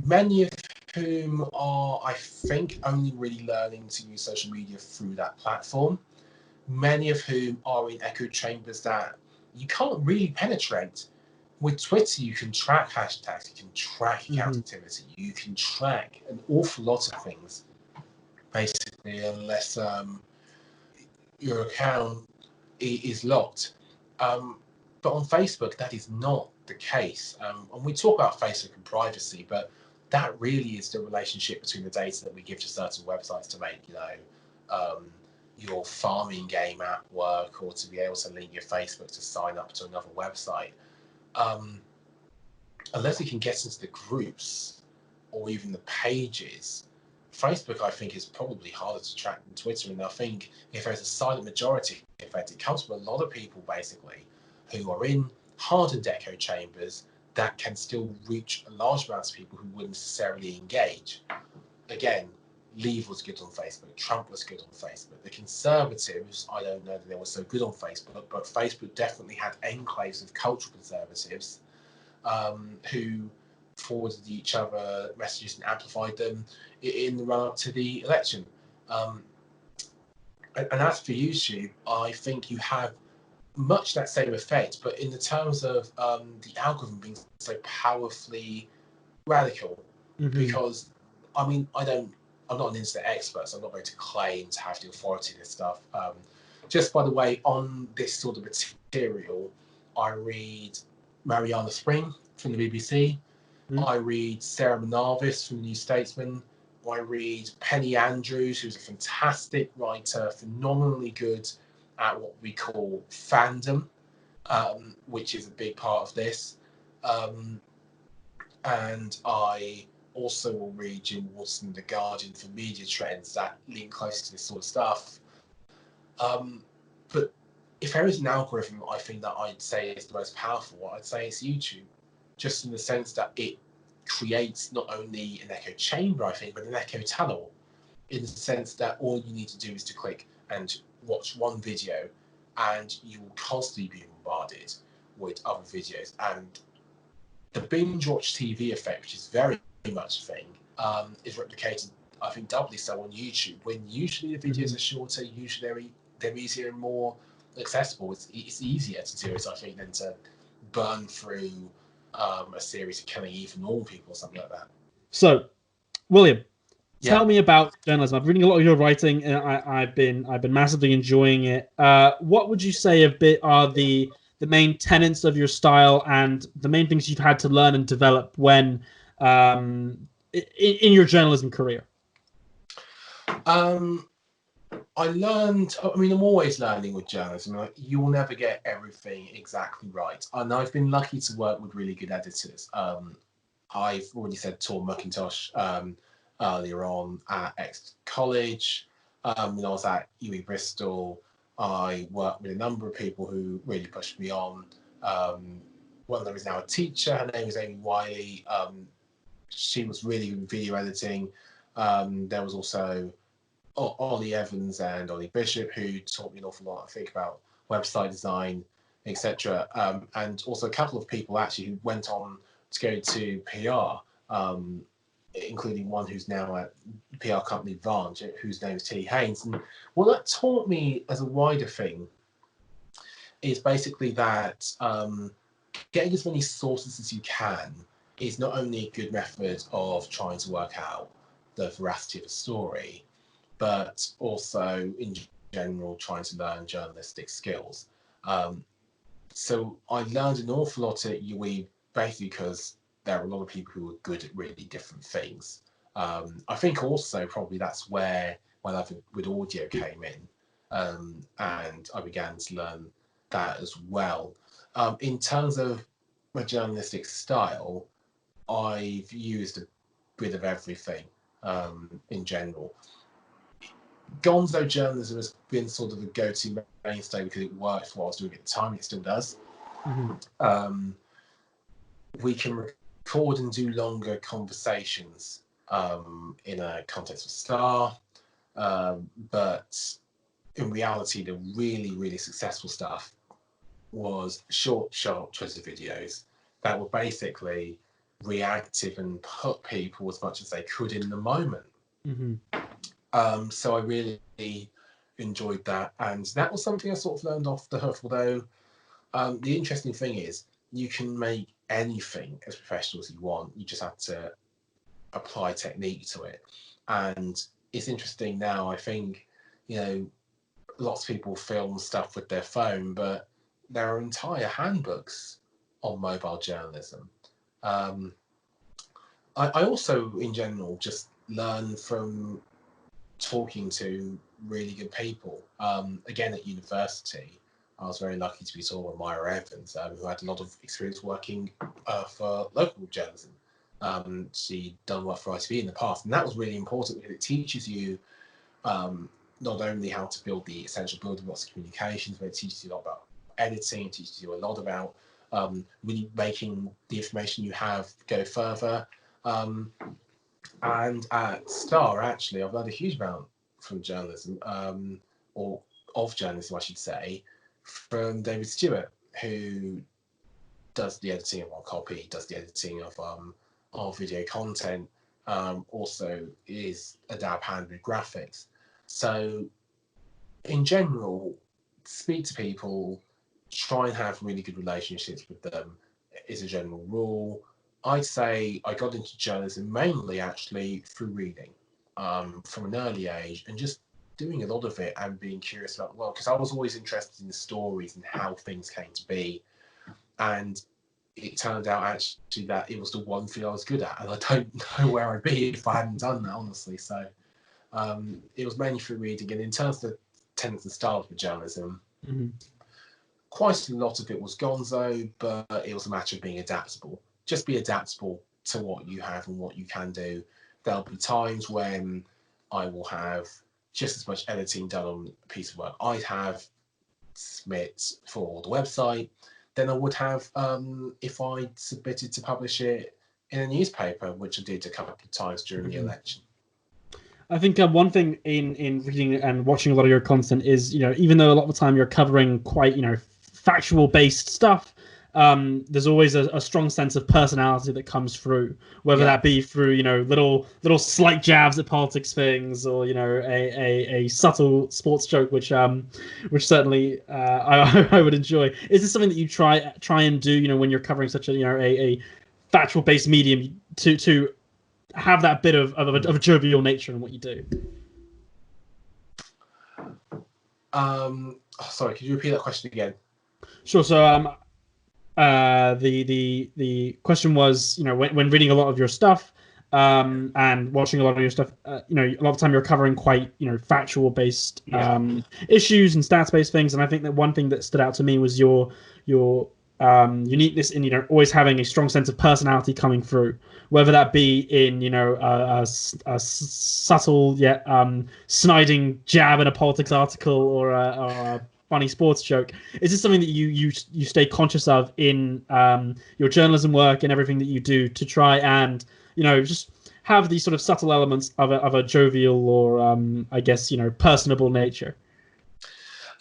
many of whom are, I think, only really learning to use social media through that platform. Many of whom are in echo chambers that you can't really penetrate. With Twitter, you can track hashtags, you can track account activity, you can track an awful lot of things, basically, unless your account is locked. But on Facebook, that is not the case. And we talk about Facebook and privacy, but that really is the relationship between the data that we give to certain websites to make, your farming game app work, or to be able to link your Facebook to sign up to another website. Unless we can get into the groups or even the pages, Facebook, I think, is probably harder to track than Twitter. And I think if there's a silent majority effect, it comes from a lot of people, basically, who are in hardened echo chambers that can still reach a large amount of people who wouldn't necessarily engage. Again, Leave was good on Facebook. Trump was good on Facebook. The Conservatives, I don't know that they were so good on Facebook, but Facebook definitely had enclaves of cultural conservatives who forwarded each other messages and amplified them in the run-up to the election. And as for YouTube, I think you have much that same effect, but in the terms of the algorithm being so powerfully radical, because I'm not an internet expert, so I'm not going to claim to have the authority of this stuff. Just by the way, on this sort of material, I read Mariana Spring from the BBC. I read Sarah Manavis from the New Statesman. I read Penny Andrews, who's a fantastic writer, phenomenally good at what we call fandom, which is a big part of this. And I also will read Jim Watson, The Guardian, for media trends that link close to this sort of stuff. But if there is an algorithm, I think that I'd say is the most powerful, I'd say it's YouTube, just in the sense that it creates not only an echo chamber, I think, but an echo tunnel, in the sense that all you need to do is to click and watch one video, and you will constantly be bombarded with other videos. And the binge watch TV effect, which is very much a thing, is replicated, I think, doubly so on YouTube, when usually the videos are shorter, usually they're easier and more accessible. It's easier to do it, I think, than to burn through a series of Killing Eve for normal people or something like that. So, William, tell me about journalism. I've been reading a lot of your writing, and I've been massively enjoying it. What would you say are the main tenets of your style and the main things you've had to learn and develop when in your journalism career? I'm always learning with journalism. You'll never get everything exactly right. And I've been lucky to work with really good editors. I've already said Tor McIntosh earlier on at Exeter College. When I was at UWE Bristol, I worked with a number of people who really pushed me on. One of them is now a teacher. Her name is Amy Wiley. She was really good in video editing. There was also Ollie Evans and Ollie Bishop, who taught me an awful lot, I think, about website design, etc. And also a couple of people actually who went on to go to PR, including one who's now at PR company Vange, whose name is Tilly Haynes. And what that taught me as a wider thing is basically that getting as many sources as you can is not only a good method of trying to work out the veracity of a story, but also in general trying to learn journalistic skills. So I learned an awful lot at UWE, basically because there are a lot of people who are good at really different things. I think also probably that's where my love with audio came in, and I began to learn that as well. In terms of my journalistic style, I've used a bit of everything in general. Gonzo journalism has been sort of the go-to mainstay because it worked for what I was doing at the time. It still does. We can record and do longer conversations in a context of Star, but in reality, the really, really successful stuff was short, sharp Twitter videos that were basically reactive and put people as much as they could in the moment. So I really enjoyed that, and that was something I sort of learned off the hoof. Although the interesting thing is, you can make anything as professional as you want. You just have to apply technique to it. And it's interesting now. I think, lots of people film stuff with their phone, but there are entire handbooks on mobile journalism. I also, in general, just learn from talking to really good people. Again, at university, I was very lucky to be taught by Myra Evans, who had a lot of experience working for local journalism. She'd done work for ITV in the past, and that was really important because it teaches you not only how to build the essential building blocks of communications, but it teaches you a lot about editing, it teaches you a lot about really making the information you have go further. And at Star, actually, I've learned a huge amount from journalism, or of journalism, I should say, from David Stewart, who does the editing of our copy, does the editing of our video content, also is a dab hand with graphics. So, in general, speak to people, try and have really good relationships with them is a general rule. I'd say I got into journalism mainly actually through reading from an early age and just doing a lot of it and being curious about, well, because I was always interested in the stories and how things came to be. And it turned out actually that it was the one thing I was good at. And I don't know where I'd be if I hadn't done that, honestly. So it was mainly through reading. And in terms of the tenets and styles of journalism, quite a lot of it was gonzo, but it was a matter of being adaptable. Just be adaptable to what you have and what you can do. There'll be times when I will have just as much editing done on a piece of work I'd have submit for the website than I would have if I submitted to publish it in a newspaper, which I did a couple of times during the election. I think one thing in reading and watching a lot of your content is, even though a lot of the time you're covering quite, factual based stuff, there's always a strong sense of personality that comes through, whether that be through, little slight jabs at politics things, or, a subtle sports joke, which certainly I would enjoy. Is this something that you try and do, when you're covering such a factual based medium to have that bit of a jovial nature in what you do? Sorry, could you repeat that question again? Sure. So the question was, when reading a lot of your stuff and watching a lot of your stuff, a lot of the time you're covering quite, factual based issues and stats based things. And I think that one thing that stood out to me was your uniqueness in, always having a strong sense of personality coming through, whether that be in, a subtle yet sniding jab in a politics article or a funny sports joke. Is this something that you stay conscious of in your journalism work and everything that you do to try and, just have these sort of subtle elements of a jovial or, I guess, personable nature?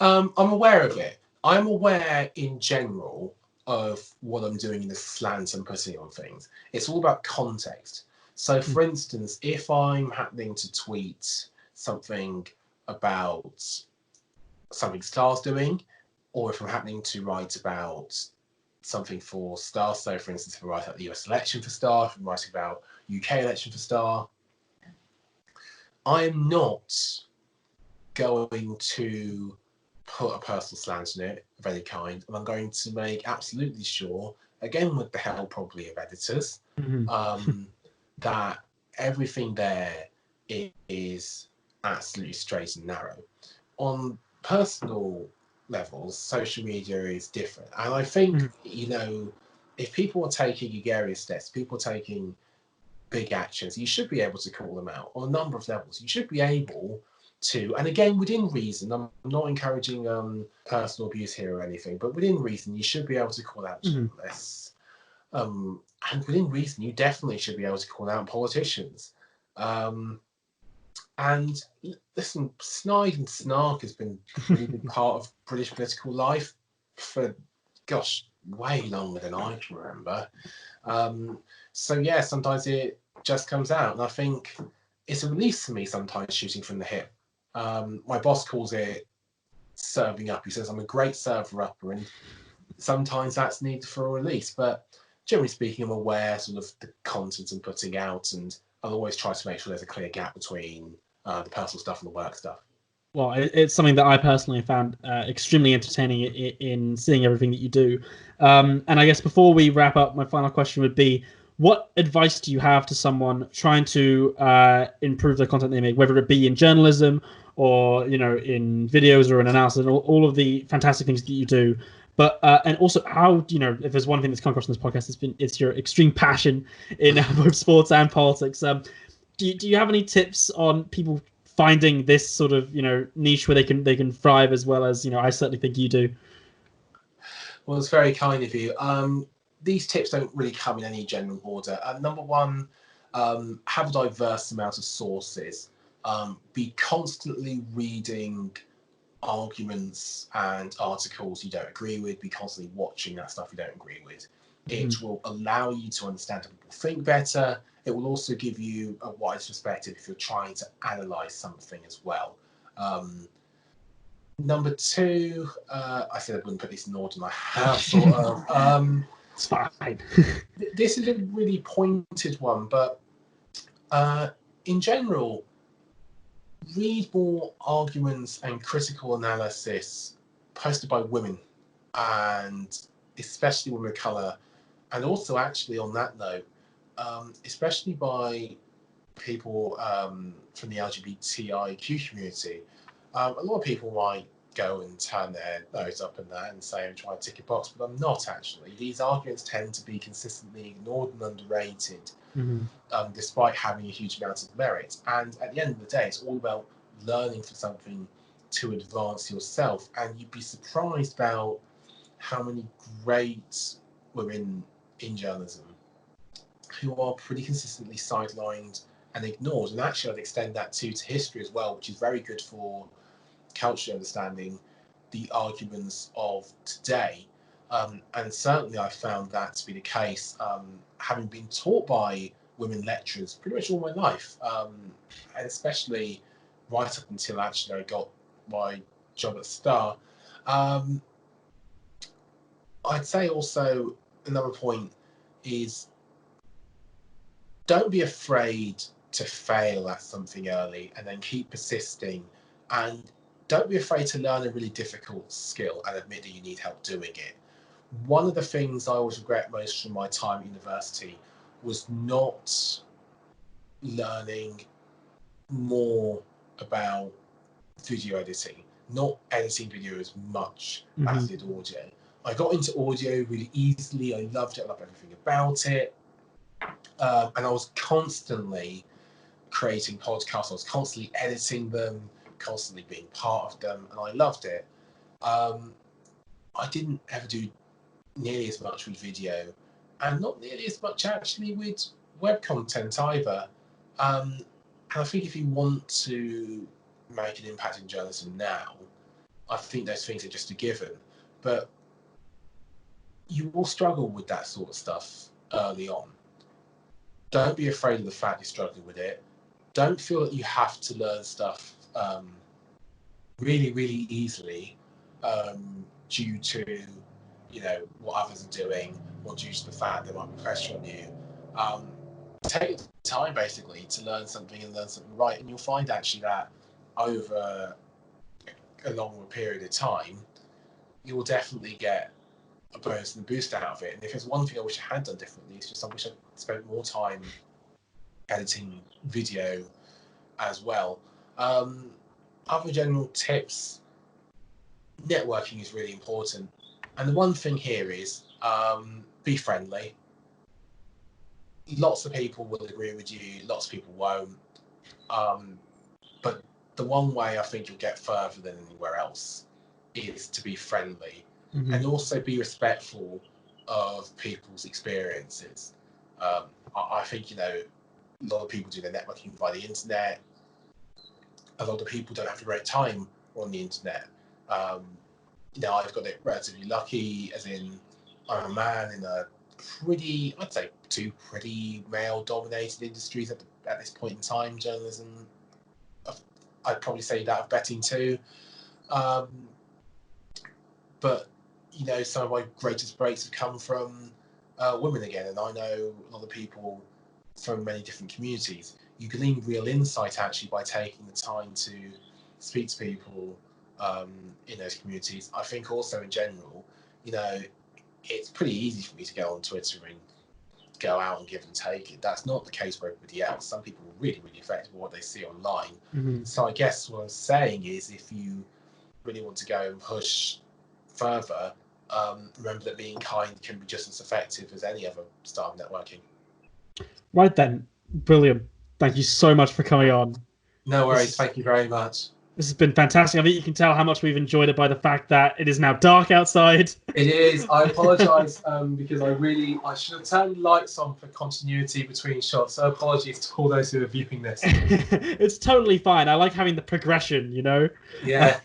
I'm aware of it. I'm aware in general of what I'm doing in the slant I'm putting on things. It's all about context. So, for instance, if I'm happening to tweet something about something Star's doing, or if I'm happening to write about something for Star, so for instance, if I write about the US election for Star, if I'm writing about UK election for Star, I am not going to put a personal slant in it of any kind, and I'm going to make absolutely sure, again with the help probably of editors, that everything there is absolutely straight and narrow. On personal levels, social media is different, and I think if people are taking gregarious steps, people are taking big actions, you should be able to call them out on a number of levels. You should be able to, and again, within reason, I'm not encouraging personal abuse here or anything, but within reason, you should be able to call out journalists And within reason, you definitely should be able to call out politicians. And listen, snide and snark has been a really big part of British political life for, gosh, way longer than I can remember. So yeah, sometimes it just comes out, and I think it's a release for me sometimes, shooting from the hip. My boss calls it serving up. He says I'm a great server upper, and sometimes that's needed for a release. But generally speaking, I'm aware sort of the content I'm putting out, and I'll always try to make sure there's a clear gap between the personal stuff and the work stuff. Well, it's something that I personally found extremely entertaining in seeing everything that you do. And I guess before we wrap up, my final question would be, what advice do you have to someone trying to improve the content they make, whether it be in journalism or, you know, in videos or in analysis, and all of the fantastic things that you do? But and also, how, you know, if there's one thing that's come across in this podcast, it's your extreme passion in both sports and politics. Do you have any tips on people finding this sort of, you know, niche where they can thrive, as well as, you know, I certainly think you do? Well, it's very kind of you. These tips don't really come in any general order. Number one, have a diverse amount of sources. Be constantly reading arguments and articles you don't agree with. Be constantly watching that stuff you don't agree with. It will allow you to understand how people think better. It will also give you a wider perspective if you're trying to analyze something as well. Number two, I said I wouldn't put this in order, and I have sort of. It's fine. This is a really pointed one, but in general, read more arguments and critical analysis posted by women, and especially women of colour, and also actually on that note, especially by people from the LGBTIQ community. A lot of people might go and turn their nose up in that and say I'm trying to tick a box, but I'm not actually. These arguments tend to be consistently ignored and underrated, despite having a huge amount of merit. And at the end of the day, it's all about learning for something to advance yourself. And you'd be surprised about how many great women in journalism who are pretty consistently sidelined and ignored. And actually, I'd extend that to history as well, which is very good for culturally understanding the arguments of today. And certainly, I found that to be the case, having been taught by women lecturers pretty much all my life, and especially right up until actually I got my job at Star. I'd say also another point is, don't be afraid to fail at something early and then keep persisting, and don't be afraid to learn a really difficult skill and admit that you need help doing it. One of the things I always regret most from my time at university was not learning more about video editing, not editing video as much as I did audio. I got into audio really easily. I loved it. I loved everything about it. And I was constantly creating podcasts. I was constantly editing them, constantly being part of them, and I loved it. I didn't ever do nearly as much with video, and not nearly as much actually with web content either. And I think if you want to make an impact in journalism now, I think those things are just a given. But you will struggle with that sort of stuff early on. Don't be afraid of the fact you're struggling with it. Don't feel that you have to learn stuff really, really easily due to, you know, what others are doing, or due to the fact there might be pressure on you. Take time basically to learn something and learn something right, and you'll find actually that over a longer period of time, you will definitely get a bonus and a boost out of it. And if there's one thing I wish I had done differently, it's just I wish I'd spent more time editing video as well. Other general tips, networking is really important. And the one thing here is be friendly. Lots of people will agree with you, lots of people won't. But the one way I think you'll get further than anywhere else is to be friendly, and also be respectful of people's experiences. I think, a lot of people do their networking via the internet. A lot of people don't have a great time on the internet. I've got it relatively lucky, as in I'm a man in a pretty, I'd say, two pretty male-dominated industries at this point in time. Journalism, I'd probably say that of betting too. But some of my greatest breaks have come from women again, and I know a lot of people from many different communities. You glean real insight actually by taking the time to speak to people in those communities. I think also in general, it's pretty easy for me to go on Twitter and go out and give and take it. That's not the case for everybody else. Some people are really, really affected by what they see online. Mm-hmm. So I guess what I'm saying is, if you really want to go and push further, remember that being kind can be just as effective as any other style of networking. Right then, brilliant. Thank you so much for coming on. No worries. Thank you very much. This has been fantastic. I think you can tell how much we've enjoyed it by the fact that it is now dark outside. It is. I apologise because I should have turned lights on for continuity between shots. So apologies to all those who are viewing this. It's totally fine. I like having the progression, Yeah.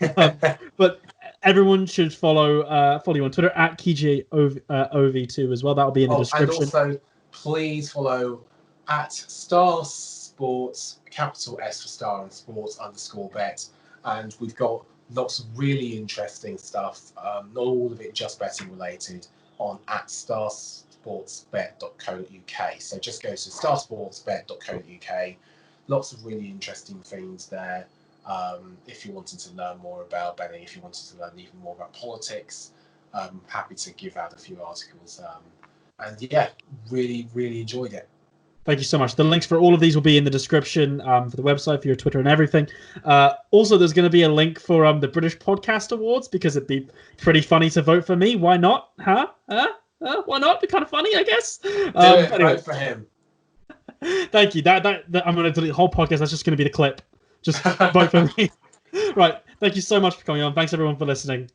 But everyone should follow you on Twitter at KJOV2 as well. That'll be in the description. And also, please follow at Star Sports, capital S for Star and Sports _bet. And we've got lots of really interesting stuff, not all of it just betting related, on at starsportsbet.co.uk. So just go to starsportsbet.co.uk. Lots of really interesting things there. If you wanted to learn more about betting, if you wanted to learn even more about politics, I'm happy to give out a few articles. And yeah, really, really enjoyed it. Thank you so much. The links for all of these will be in the description for the website, for your Twitter and everything. Also, there's going to be a link for the British Podcast Awards, because it'd be pretty funny to vote for me. Why not? Huh? Why not? It'd be kind of funny, I guess. Anyway. Vote for him. Thank you. That I'm going to delete the whole podcast. That's just going to be the clip. Just vote for me. Right. Thank you so much for coming on. Thanks, everyone, for listening.